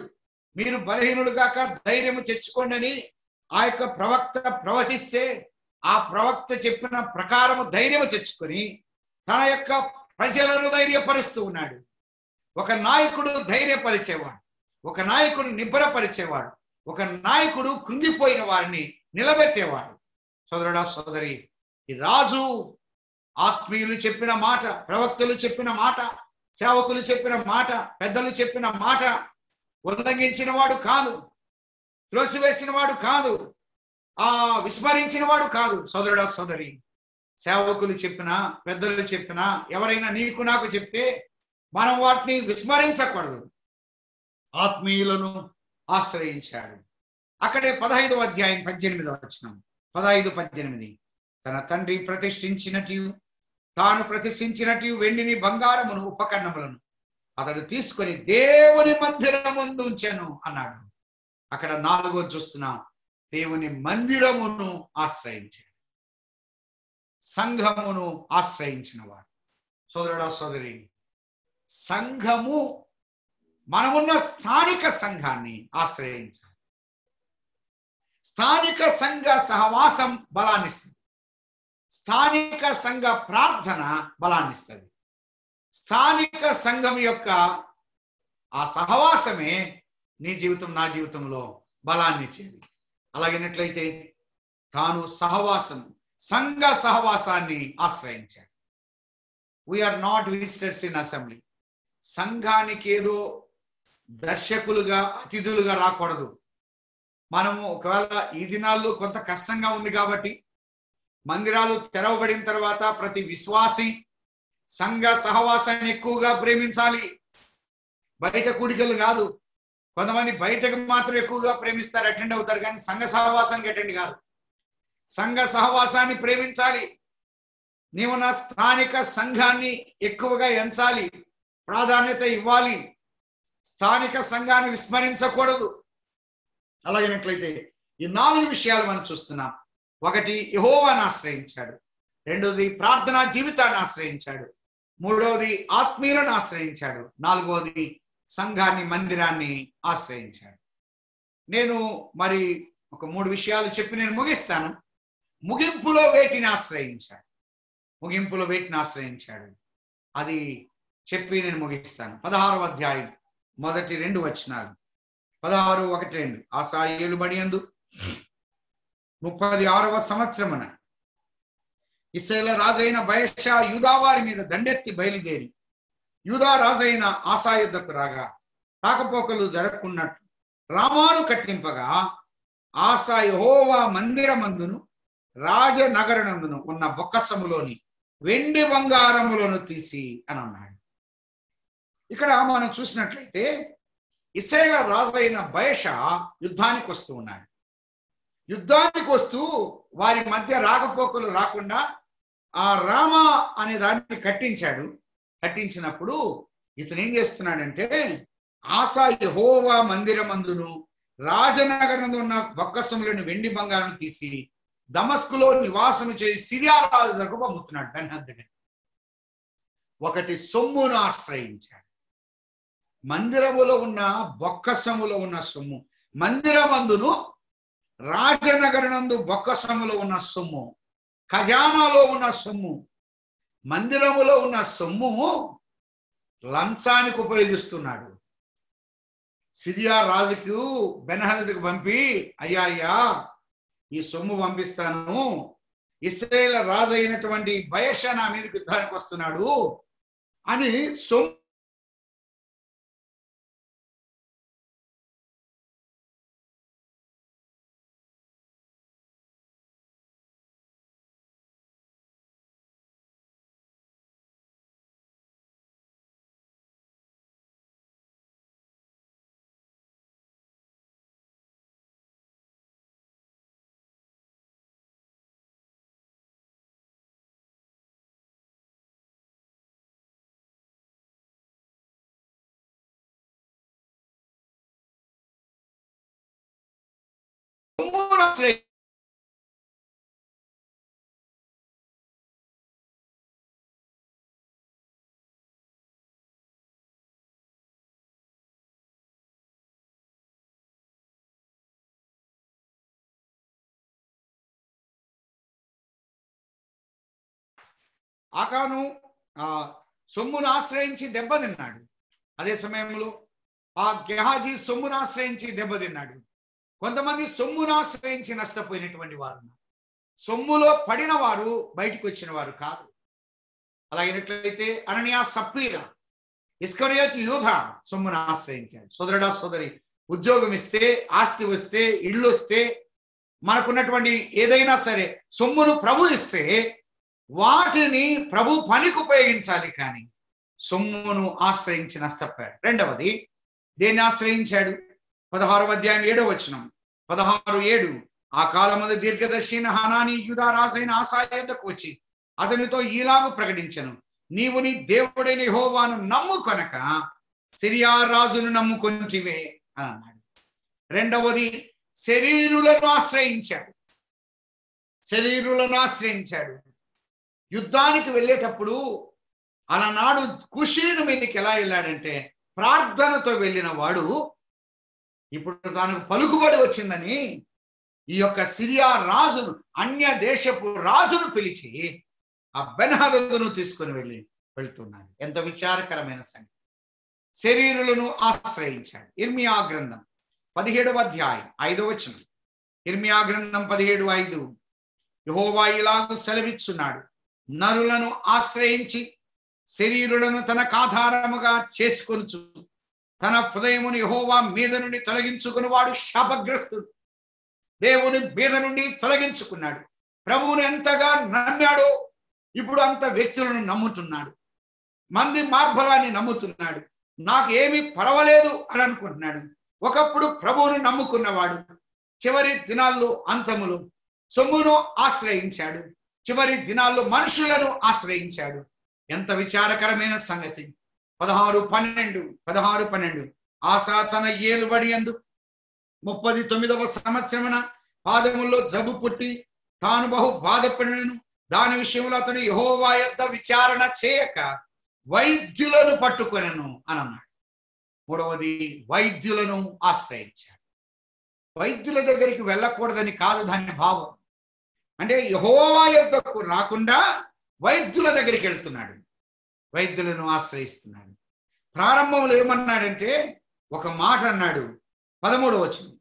మీరు బలహీనులు కాక ధైర్యము తెచ్చుకోండి అని ఆ యొక్క ప్రవక్త ప్రవచిస్తే ఆ ప్రవక్త చెప్పిన ప్రకారము ధైర్యము తెచ్చుకొని తన యొక్క ప్రజలను ధైర్యపరుస్తూ ఉన్నాడు. ఒక నాయకుడు ధైర్యపరిచేవాడు, ఒక నాయకుడు నిబ్బరపరిచేవాడు, ఒక నాయకుడు కృంగిపోయిన వారిని నిలబెట్టేవాడు. సోదరుడా సోదరి, ఈ రాజు ఆత్మీయులు చెప్పిన మాట, ప్రవక్తలు చెప్పిన మాట, సేవకులు చెప్పిన మాట, పెద్దలు చెప్పిన మాట ఉల్లంఘించిన వాడు కాదు, త్రోసివేసిన వాడు కాదు, విస్మరించిన వాడు కాదు. సోదరుడా సోదరి, సేవకులు చెప్పినా పెద్దలు చెప్పినా ఎవరైనా నీకు నాకు చెప్తే మనం వాటిని విస్మరించకూడదు. ఆత్మీయులను ఆశ్రయించాడు. అక్కడే 15వ అధ్యాయం 18వ వచనం 15-18 తన తండ్రి ప్రతిష్ఠించినట్టు తాను ప్రతిష్ఠించినట్టు వెండిని బంగారమును ఉపకరణములను అతడు తీసుకొని దేవుని మందిరం ముందు ఉంచాను అన్నాడు. అక్కడ 4వ చూస్తున్నాం, దేవుని మందిరమును ఆశ్రయించాడు, సంఘమును ఆశ్రయించిన వాడు. సోదరుడా సోదరి, సంఘము మనమున్న స్థానిక సంఘాన్ని ఆశ్రయించాలి. స్థానిక సంఘ సహవాసం బలాన్నిస్తుంది. స్థానిక సంఘ ప్రార్థన బలాన్నిస్తుంది. స్థానిక సంఘం యొక్క ఆ సహవాసమే నీ జీవితం నా జీవితంలో బలాన్ని ఇచ్చేది. అలాగైనట్లయితే తాను సంఘ సహవాసాన్ని ఆశ్రయించాడు. We are not visitors in assembly. సంఘానికి ఏదో దర్శకులుగా అతిథులుగా రాకూడదు. మనము ఒకవేళ ఈ దినాల్లో కొంత కష్టంగా ఉంది కాబట్టి మందిరాలు తెరవబడిన తర్వాత ప్రతి విశ్వాసి సంఘ సహవాసాన్ని ఎక్కువగా ప్రేమించాలి. బయట కూడికలు కాదు. కొంతమంది బయటకు మాత్రం ఎక్కువగా ప్రేమిస్తారు, అటెండ్ అవుతారు, కానీ సంఘ సహవాసానికి అటెండ్ కాదు. సంఘ సహవాసాన్ని ప్రేమించాలి. నీవు నా స్థానిక సంఘాన్ని ఎక్కువగా ఎంచాలి, ప్రాధాన్యత ఇవ్వాలి. స్థానిక సంఘాన్ని విస్మరించకూడదు. అలాగైనట్లయితే ఈ 4 విషయాలు మనం చూస్తున్నాం. 1 యెహోవాను ఆశ్రయించాడు, 2వది ప్రార్థనా జీవితాన్ని ఆశ్రయించాడు, 3వది ఆత్మీయులను ఆశ్రయించాడు, 4వది సంఘాన్ని మందిరాన్ని ఆశ్రయించాడు. నేను మరి ఒక 3 విషయాలు చెప్పి నేను ముగిస్తాను. ముగింపులో వేటిని ఆశ్రయించాడు, ముగింపులో వేటిని ఆశ్రయించాడు అది చెప్పి నేను ముగిస్తాను. 16వ అధ్యాయం మొదటి 2 వచనాలు 16:1-2 ఆసా ఏలుబడియందు 36వ సంవత్సరమున ఇశ్రాయేలు రాజైన బయషా యూదా వారి మీద దండెత్తి బయలుదేరి యూదా రాజైన ఆసా యుద్ధకు రాగా తాకపోకలు జరగకున్నట్టు రామాను కట్టింపగా ఆసా యెహోవా మందిరమందును రాజనగరనందును ఉన్న బొక్కసములోని వెండి బంగారములను తీసి అని అన్నాడు. ఇక్కడ మనం చూసినట్లయితే ఇశ్రాయేలు రాజైన బయషా యుద్ధానికి వస్తూ ఉన్నాడు. యుద్ధానికి వస్తూ వారి మధ్య రాకపోకలు రాకుండా ఆ రామ అనే దాన్ని కట్టించాడు. కట్టించినప్పుడు ఇతను ఏం చేస్తున్నాడంటే ఆసా యెహోవా మందిరమందును రాజనగరంలో ఉన్న బొక్కసములను వెండి బంగారం తీసి దమస్కులో నివాసము చేసి సిరియా రాజు దగ్గరకు పంపుతున్నాడు బెన్హదద్. ఒకటి సొమ్మును ఆశ్రయించాడు. మందిరములో ఉన్న బొక్కసములో ఉన్న సొమ్ము, మందిరమందును రాజనగరనందు బొక్కసములో ఉన్న సొమ్ము, ఖజానాలో ఉన్న సొమ్ము, మందిరములో ఉన్న సొమ్ము లంచానికి ఉపయోగిస్తున్నాడు. సిరియా రాజుకు బెన్హదదుకు పంపి, అయ్యా ఈ సొమ్ము పంపిస్తాను, ఇశ్రాయేల్ రాజు అయినటువంటి బయషా నా మీదకి యుద్ధానికి వస్తున్నాడు అని సొమ్ము ఆకాను సొమ్మును ఆశ్రయించి దెబ్బతిన్నాడు. అదే సమయంలో ఆ గెహాజీ సొమ్మును ఆశ్రయించి దెబ్బతిన్నాడు. కొంతమంది సొమ్మును ఆశ్రయించి నష్టపోయినటువంటి వారు, సొమ్ములో పడిన వారు బయటికి వచ్చిన వారు కాదు. అలాగైనట్లయితే అననీయ, సప్పీరా, ఇస్కరియోతు యూదా సొమ్మును ఆశ్రయించాడు. సోదరుడా సోదరి, ఉద్యోగం ఇస్తే, ఆస్తి వస్తే, ఇళ్ళు వస్తే, మనకున్నటువంటి ఏదైనా సరే సొమ్మును ప్రభు ఇస్తే వాటిని ప్రభు పనికి ఉపయోగించాలి, కానీ సొమ్మును ఆశ్రయించి నష్టపోయాడు. రెండవది దేన్ని ఆశ్రయించాడు? 16వ అధ్యాయం 7వ వచనం, 16:7. ఆ కాలమందు దీర్ఘదర్శి హనానీ యూదా రాజైన ఆసా యొద్దకు వచ్చి అతనితో ఈలాగు ప్రకటించను, నీవు నీ దేవుడైన యెహోవాను నమ్ముకొనక సిరియా రాజును నమ్ముకొంటివే అని అన్నాడు. రెండవది శరీరులను ఆశ్రయించాడు. శరీరులను ఆశ్రయించాడు. యుద్ధానికి వెళ్ళేటప్పుడు అలనాడు కుషీను మీదకి ఎలా వెళ్ళాడంటే ప్రార్థనతో వెళ్ళిన వాడు ఇప్పుడు తనకు పలుకుబడి వచ్చిందని ఈ యొక్క సిరియా రాజును, అన్య దేశపు రాజును పిలిచి ఆ బెన్హదదును తీసుకొని వెళ్తున్నాడు. ఎంత విచారకరమైన సంగతి. శరీరులను ఆశ్రయించాడు. ఇర్మియా గ్రంథం 17వ అధ్యాయం 5వ వచనం. ఇర్మియా గ్రంథం 17:5. యెహోవా ఇలాగు సెలవిచ్చున్నాడు, నరులను ఆశ్రయించి శరీరులను తనకు ఆధారముగా చేసుకొనుచు తన హృదయమును యెహోవా మీద నుండి తొలగించుకుని వాడు శాపగ్రస్తుడు. దేవుని మీద నుండి తొలగించుకున్నాడు. ప్రభువుని ఎంతగా నమ్మాడో ఇప్పుడు అంత వ్యక్తులను నమ్ముతున్నాడు. మంది మార్బలాన్ని నమ్ముతున్నాడు. నాకు ఏమీ పర్వాలేదు అని అనుకుంటున్నాడు. ఒకప్పుడు ప్రభువుని నమ్ముకున్నవాడు చివరి దినాల్లో అంతములు సొమ్మును ఆశ్రయించాడు. చివరి దినాల్లో మనుషులను ఆశ్రయించాడు. ఎంత విచారకరమైన సంగతి. 16:12 ఆసా తన ఏలుబడి యందు 39వ సంవత్సరమున పాదముల్లో జబ్బు పుట్టి తాను బహు బాధపడినను దాని విషయంలో అతడు యెహోవా యొద్ద విచారణ చేయక వైద్యులను పట్టుకొనెను అని అన్నాడు. మూడవది వైద్యులను ఆశ్రయించాడు. వైద్యుల దగ్గరికి వెళ్ళకూడదని కాదు దాని భావం. అంటే యెహోవా యొద్దకు రాకుండా వైద్యుల దగ్గరికి వెళ్తున్నాడు. వైద్యులను ఆశ్రయిస్తున్నాడు. ప్రారంభంలో ఏమన్నాడంటే ఒక మాట అన్నాడు. 13వ వచనం,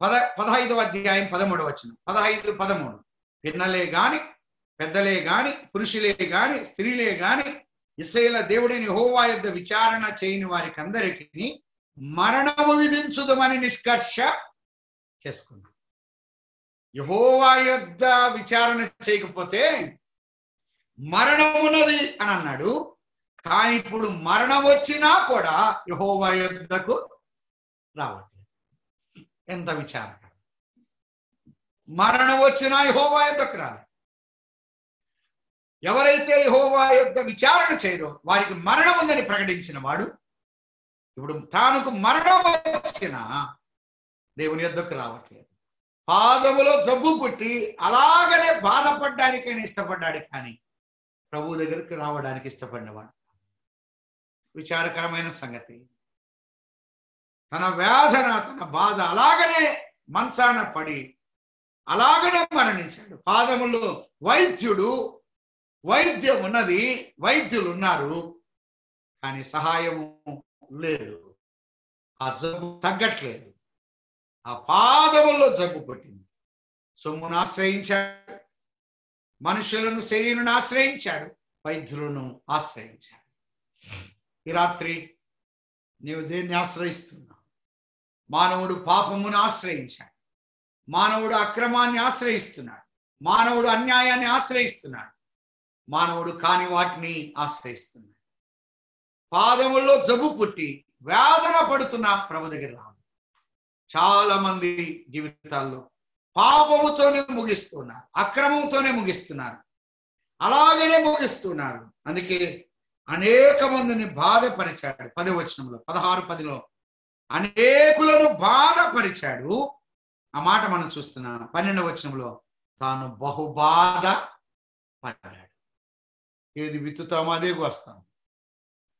15వ అధ్యాయం 13వ వచనం, 15-13. పిన్నలే గాని, పెద్దలే గాని, పురుషులే గాని, స్త్రీలే గాని ఇశ్రాయేలు దేవుడైన యెహోవా యొద్ద విచారణ చేయని వారికి అందరికీ మరణము విధించుదమని నిష్కర్ష చేసుకున్నాడు. యెహోవా యొద్ద విచారణ చేయకపోతే మరణమున్నది అని అన్నాడు. కానీ ఇప్పుడు మరణం వచ్చినా కూడా యెహోవా యొద్దకు రావట్లేదు. ఎంత విచారకరం. మరణం వచ్చినా యెహోవా యొద్దకు రాలేదు. ఎవరైతే యెహోవా యొద్ద విచారణ చేయరో వారికి మరణం ఉందని ప్రకటించిన వాడు ఇప్పుడు తానుకు మరణం వచ్చినా దేవుని యొద్దకు రావట్లేదు. పాదములో జబ్బు పుట్టి అలాగనే బాధపడడానికైనా ఇష్టపడ్డాడు, కానీ ప్రభు దగ్గరికి రావడానికి ఇష్టపడినవాడు. విచారకరమైన సంగతి, తన వేదన తన బాధ అలాగనే మంచాన పడి అలాగనే మరణించాడు. పాదములో వైద్యం ఉన్నది, వైద్యులు ఉన్నారు, కానీ సహాయము లేదు. ఆ జబ్బు తగ్గట్లేదు. ఆ పాదముల్లో జబ్బు పట్టింది. సొమ్మును ఆశ్రయించాడు, మనుషులను, శరీరాన్ని ఆశ్రయించాడు, వైద్యులను ఆశ్రయించాడు. ఈ రాత్రి నీవు దేన్ని ఆశ్రయిస్తున్నావు? మానవుడు పాపమును ఆశ్రయించాడు, మానవుడు అక్రమాన్ని ఆశ్రయిస్తున్నాడు, మానవుడు అన్యాయాన్ని ఆశ్రయిస్తున్నాడు, మానవుడు కాని వాటిని ఆశ్రయిస్తున్నాడు. పాదముల్లో జబ్బు పుట్టి వేదన పడుతున్న ప్రభు దగ్గర రావాలి. చాలా మంది జీవితాల్లో పాపముతోనే ముగిస్తున్నారు, అక్రమంతోనే ముగిస్తున్నారు, అలాగనే ముగిస్తున్నారు. అందుకే అనేక మందిని బాధపరిచాడు. 10వ వచనంలో 16-10లో అనేకులను బాధపరిచాడు. ఆ మాట మనం చూస్తున్నాం. 12వ వచనంలో తాను బహుబాధ పడ్డాడు. ఏది విత్తుతామో అదే వస్తాం.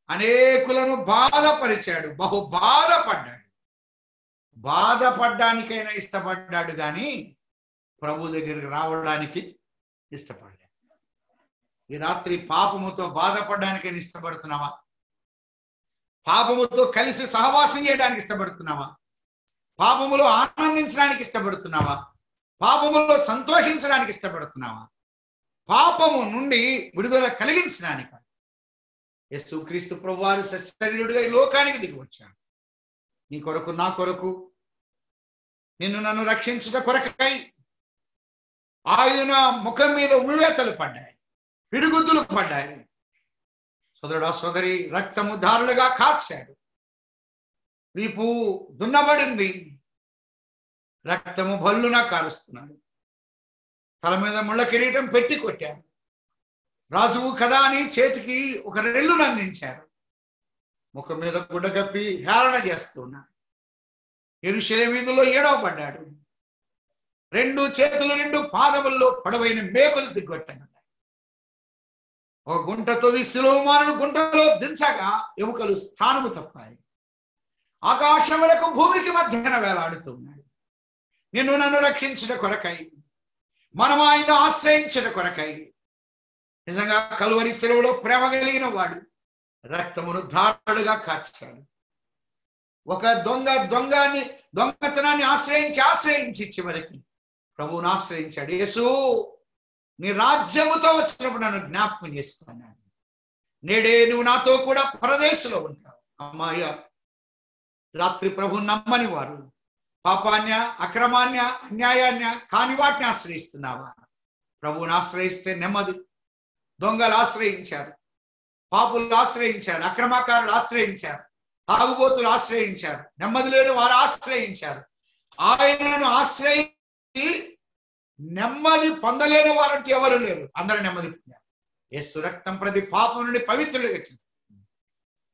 అనేకులను బాధపరిచాడు, బహుబాధపడ్డాడు. బాధపడ్డానికైనా ఇష్టపడ్డాడు, కానీ ప్రభు దగ్గరికి రావడానికి ఇష్టపడ్డాడు. ఈ రాత్రి పాపముతో బాధపడడానికైనా ఇష్టపడుతున్నావా? పాపముతో కలిసి సహవాసం చేయడానికి ఇష్టపడుతున్నావా? పాపములో ఆనందించడానికి ఇష్టపడుతున్నావా? పాపములో సంతోషించడానికి ఇష్టపడుతున్నావా? పాపము నుండి విడుదల కలిగించడానికి యేసుక్రీస్తు ప్రభువారు శరీరుడిగా ఈ లోకానికి దిగి వచ్చాడు. నీ కొరకు, నా కొరకు, నిన్ను నన్ను రక్షించుట కొరకై ఆయన ముఖం మీద ఉల్వేతలు పడ్డాయి, పిడుగుద్దులు పడ్డాయి. సోదరుడా, సోదరి, రక్తము ధారులుగా కార్చాడు. వీపు దున్నబడింది, రక్తము భల్లున కారుస్తున్నాడు. తల మీద ముళ్ళ కిరీటం పెట్టి కొట్టారు. రాజువు కదా అని చేతికి ఒక రెల్లును అందించారు. ముఖం మీద గుడ్డ కప్పి హేళన చేస్తున్నాడు. యెరూషలేము వీధుల్లో ఏడవబడ్డాడు. 2 చేతులు 2 పాదముల్లో పొడవైన మేకులు దిగ్గొట్టాడు. ఒక గుంటతో సిలువమానుడు గుంటలో దించగా ఎముకలు స్థానము తప్పాయి. ఆకాశములకు భూమికి మధ్యన వేలాడుతున్నాడు. నిన్ను నన్ను రక్షించుట కొరకై, మనం ఆయన ఆశ్రయించుట కొరకై, నిజంగా కల్వరి శిలువలో ప్రేమ కలిగిన వాడు రక్తమును ధారలుగా కార్చాడు. ఒక దొంగతనాన్ని ఆశ్రయించి చివరికి ప్రభువును ఆశ్రయించాడు. యేసు, నీ రాజ్యముతో వచ్చినప్పుడు నన్ను జ్ఞాపకం చేసుకున్నాను. నేడే నువ్వు నాతో కూడా పరదేశంలో ఉంటావు. అమ్మాయ, రాత్రి ప్రభు నమ్మని వారు పాపాన్య, అక్రమాన్య, అన్యాయాన్య కాని వాటిని ఆశ్రయిస్తున్నావా? ప్రభువుని ఆశ్రయిస్తే నెమ్మది. దొంగలు ఆశ్రయించారు, పాపులు ఆశ్రయించారు, అక్రమకారులు ఆశ్రయించారు, తాగుబోతులు ఆశ్రయించారు, నెమ్మది లేని వారు ఆశ్రయించారు. ఆయనను ఆశ్రయించి నెమ్మది పొందలేని వారంటే ఎవరు లేరు. అందరూ నెమ్మది పొందారు. యేసు రక్తం ప్రతి పాపం నుండి పవిత్రులుగా చేస్తుంది.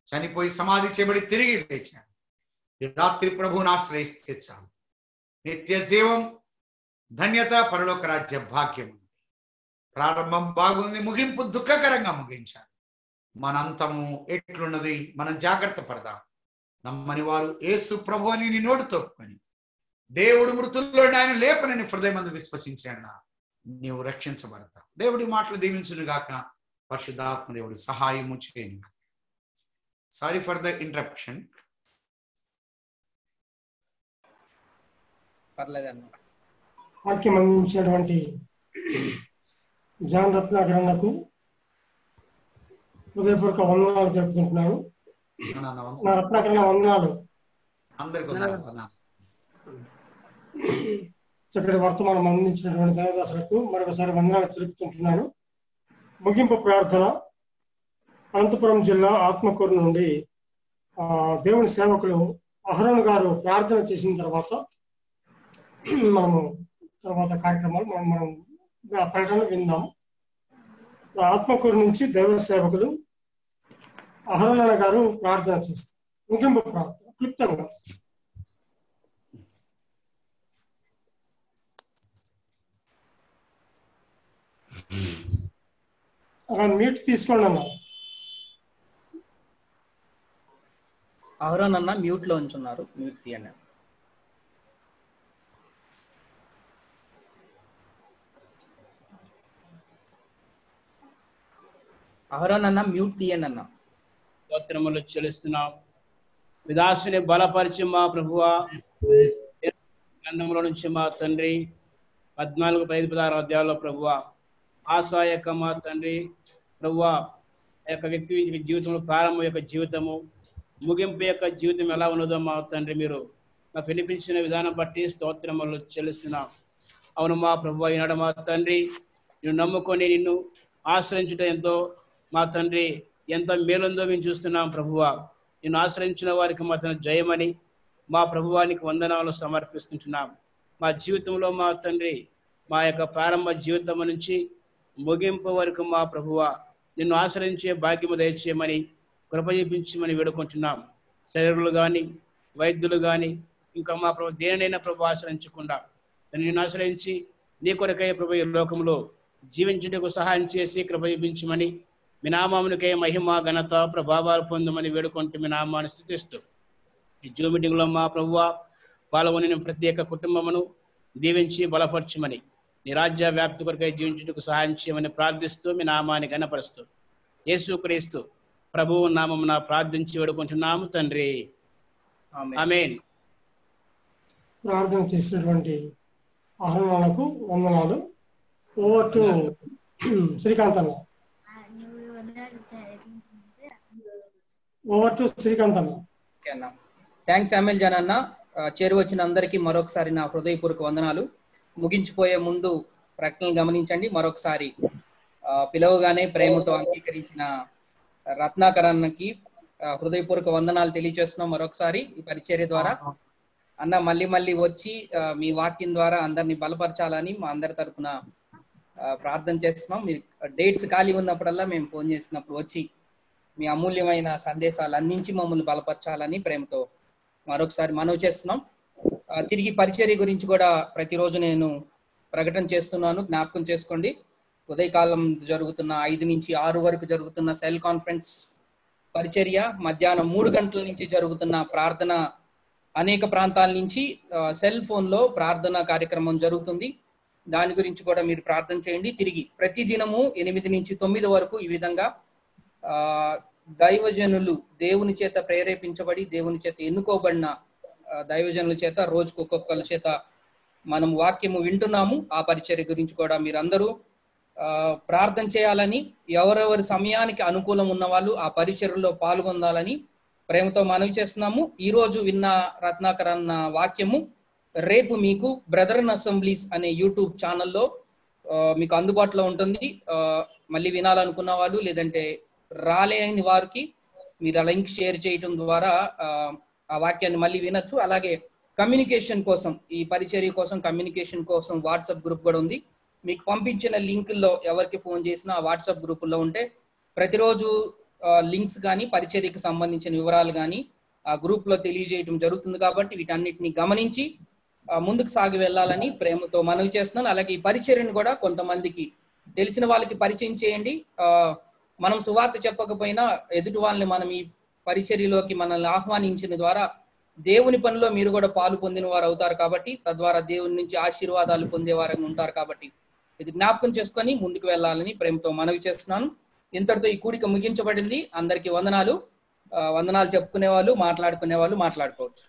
చనిపోయి సమాధి చేయబడి తిరిగి లేచాడు. ఈ రాత్రి ప్రభువుని ఆశ్రయిస్తే చాలు. నిత్య జీవం, ధన్యత, పరలోక రాజ్య భాగ్యం. ప్రారంభం బాగుంది, ముగింపు దుఃఖకరంగా ముగించాలి. మన అంతము ఎట్లున్నది మనం జాగ్రత్త పడదాం. నమ్మని వారు యేసు ప్రభు అని నీ నోటితో ఒప్పుకొని, దేవుడు మృతుల్లో ఆయన లేపనని హృదయమందు విశ్వసించాడు, నీవు రక్షించబడతావు. దేవుడి మాటలు దీవించును గాక. పరిశుద్ధాత్మ దేవుడు సహాయము చేయను. Sorry for the interruption. వాక్యం అందించినటువంటి జాన్ రత్నాకరణకు హృదయపూర్వక వందనాలు జరుపుకుంటున్నాను. నా రత్నాకరణ వందనాలు. చక్కటి వర్తమానం అందించినటువంటి దైవదాసులకు మరొకసారి వందనాలు తెలుపుతుంటున్నాను. ముగింపు ప్రార్థన. అనంతపురం జిల్లా ఆత్మకూరు నుండి దేవుని సేవకులు అహరోన్ గారు ప్రార్థన చేసిన తర్వాత మనము కార్యక్రమాలు మనం ప్రకటన విందాము. ఆత్మకూరు నుంచి దైవ సేవకులు అహరోన్ గారు ప్రార్థన చేస్తారు. ముగింపు ప్రార్థన క్లుప్తంగా. అలా మ్యూట్ తీసుకోండి అన్న. అహరోన్ అన్న మ్యూట్ లో ఉంచున్నారు, మ్యూట్ తీయండి. అహరోన్ అన్న మ్యూట్ తీయండి అన్న. స్తోత్రములు చెల్లిస్తున్నాం. విదాసుని బలపరిచి మా ప్రభువా, గ్రంథంలో నుంచి మా తండ్రి 14-16 అధ్యాయంలో ప్రభువా, ఆశా యొక్క మా తండ్రి ప్రభువా, ఆ యొక్క వ్యక్తి జీవితంలో ప్రారంభం యొక్క జీవితము, ముగింపు యొక్క జీవితం ఎలా ఉన్నదో మా తండ్రి మీరు నాకు వినిపించిన విధానం బట్టి స్తోత్రములు చెల్లిస్తున్నాం. అవును మా ప్రభువా, ఈనాడు మా తండ్రి నిన్ను నమ్ముకొని నిన్ను ఆశ్రయించుట ఎంతో మా తండ్రి ఎంత మేలుందో మేము చూస్తున్నాం ప్రభువా. నిన్ను ఆశ్రయించిన వారికి మాత్రం జయమని మా ప్రభువానికి వందనాలు సమర్పిస్తుంటున్నాం. మా జీవితంలో మా తండ్రి మా యొక్క ప్రారంభ జీవితం నుంచి ముగింపు వరకు మా ప్రభువా నిన్ను ఆశ్రయించే భాగ్యము దయచేయమని కృప చూపించమని వేడుకుంటున్నాం. శరీరులు కానీ వైద్యులు కానీ ఇంకా మా ప్రభు దేనినైనా ప్రభు ఆశ్రయించకుండా నిన్ను ఆశ్రయించి నీ కొరకై ప్రభు ఈ లోకంలో జీవించుటకు సహాయం చేసి కృప చూపించమని మీ నామమునికై మహిమ ఘనత ప్రభావాలు పొందమని వేడుకుంటూ మీ నామాన్ని స్తుతిస్తూ ఈ జూమ్ మీటింగ్లో మా ప్రభువా పాల్గొని ప్రత్యేక కుటుంబమును దీవించి బలపరచమని నీ రాజ్య వ్యాప్తి కొరకై జీవించుటకు సహాయం చేయమని ప్రార్థిస్తూ మీ నామాన్ని ఘనపరుస్తూ యేసుక్రీస్తు ప్రభువు నామమున ప్రార్థించి వేడుకుంటున్నాము తండ్రి, ఆమేన్. ప్రార్థన చేసినటువంటి అహరోనుకు వందనాలు. ఓవర్ టు శ్రీకాంత్ అన్న. ఓవర్ టు శ్రీకాంత్ అన్న. ఓకే అన్న, థ్యాంక్స్ అమెల్ జాన్ అన్న. చేరువచ్చిన అందరికీ మరొకసారి నా హృదయపూర్వక వందనాలు. ముగించిపోయే ముందు ప్రకటనలు గమనించండి. మరొకసారి పిలవగానే ప్రేమతో అంగీకరించిన రత్నాకరన్నకి హృదయపూర్వక వందనాలు తెలియజేస్తున్నాం. మరొకసారి ఈ పరిచర్య ద్వారా అన్న మళ్ళీ మళ్ళీ వచ్చి మీ వాక్యం ద్వారా అందరినీ బలపరచాలని మా అందరి తరఫున ప్రార్థన చేస్తున్నాం. మీరు డేట్స్ ఖాళీ ఉన్నప్పుడల్లా మేము ఫోన్ చేసినప్పుడు వచ్చి మీ అమూల్యమైన సందేశాలు అందించి మమ్మల్ని బలపరచాలని ప్రేమతో మరొకసారి మనవి చేస్తున్నాం. తిరిగి పరిచర్య గురించి కూడా ప్రతిరోజు నేను ప్రకటన చేస్తున్నాను, జ్ఞాపకం చేసుకోండి. ఉదయకాలం జరుగుతున్న 5 నుంచి 6 వరకు జరుగుతున్న సెల్ కాన్ఫరెన్స్ పరిచర్య, మధ్యాహ్నం 3 గంటల నుంచి జరుగుతున్న ప్రార్థన, అనేక ప్రాంతాల నుంచి సెల్ ఫోన్లో ప్రార్థన కార్యక్రమం జరుగుతుంది. దాని గురించి కూడా మీరు ప్రార్థన చేయండి. తిరిగి ప్రతి దినము 8 నుంచి 9 వరకు ఈ విధంగా దైవజనులు దేవుని చేత ప్రేరేపించబడి దేవుని చేత ఎన్నుకోబడిన దైవజనుల చేత రోజుకు ఒక్కొక్కరి చేత మనం వాక్యము వింటున్నాము. ఆ పరిచర్య గురించి కూడా మీరందరూ ప్రార్థన చేయాలని, ఎవరెవరి సమయానికి అనుకూలం ఉన్న వాళ్ళు ఆ పరిచర్యలో పాల్గొనాలని ప్రేమతో మనవి చేస్తున్నాము. ఈ రోజు విన్న రత్నాకర్ అన్న వాక్యము రేపు మీకు బ్రదరన్ అసెంబ్లీస్ అనే యూట్యూబ్ ఛానల్లో మీకు అందుబాటులో ఉంటుంది. మళ్ళీ వినాలనుకున్న వాళ్ళు లేదంటే రాలేని వారికి మీరు ఆ లింక్ షేర్ చేయడం ద్వారా ఆ వాక్యాన్ని మళ్ళీ వినొచ్చు. అలాగే కమ్యూనికేషన్ కోసం, ఈ పరిచర్య కోసం కమ్యూనికేషన్ కోసం వాట్సాప్ గ్రూప్ కూడా ఉంది. మీకు పంపించిన లింకుల్లో ఎవరికి ఫోన్ చేసినా ఆ వాట్సాప్ గ్రూపుల్లో ఉంటే ప్రతిరోజు లింక్స్ కానీ పరిచర్యకు సంబంధించిన వివరాలు కానీ ఆ గ్రూప్లో తెలియజేయడం జరుగుతుంది. కాబట్టి వీటన్నిటిని గమనించి ముందుకు సాగి వెళ్ళాలని ప్రేమతో మనవి చేస్తున్నాను. అలాగే ఈ పరిచర్యను కూడా కొంతమందికి తెలిసిన వాళ్ళకి పరిచయం చేయండి. మనం సువార్త చెప్పకపోయినా ఎదుటి వాళ్ళని మనం ఈ పరిచర్యలోకి మనల్ని ఆహ్వానించిన ద్వారా దేవుని పనిలో మీరు కూడా పాలు పొందిన వారు అవుతారు. కాబట్టి తద్వారా దేవుని నుంచి ఆశీర్వాదాలు పొందేవారు ఉంటారు. కాబట్టి ఇది జ్ఞాపకం చేసుకొని ముందుకు వెళ్ళాలని ప్రేమతో మనవి చేస్తున్నాను. ఇంతటితో ఈ కూడిక ముగించబడింది. అందరికీ వందనాలు. వందనాలు చెప్పుకునే వాళ్ళు, మాట్లాడుకునే వాళ్ళు మాట్లాడుకోవచ్చు.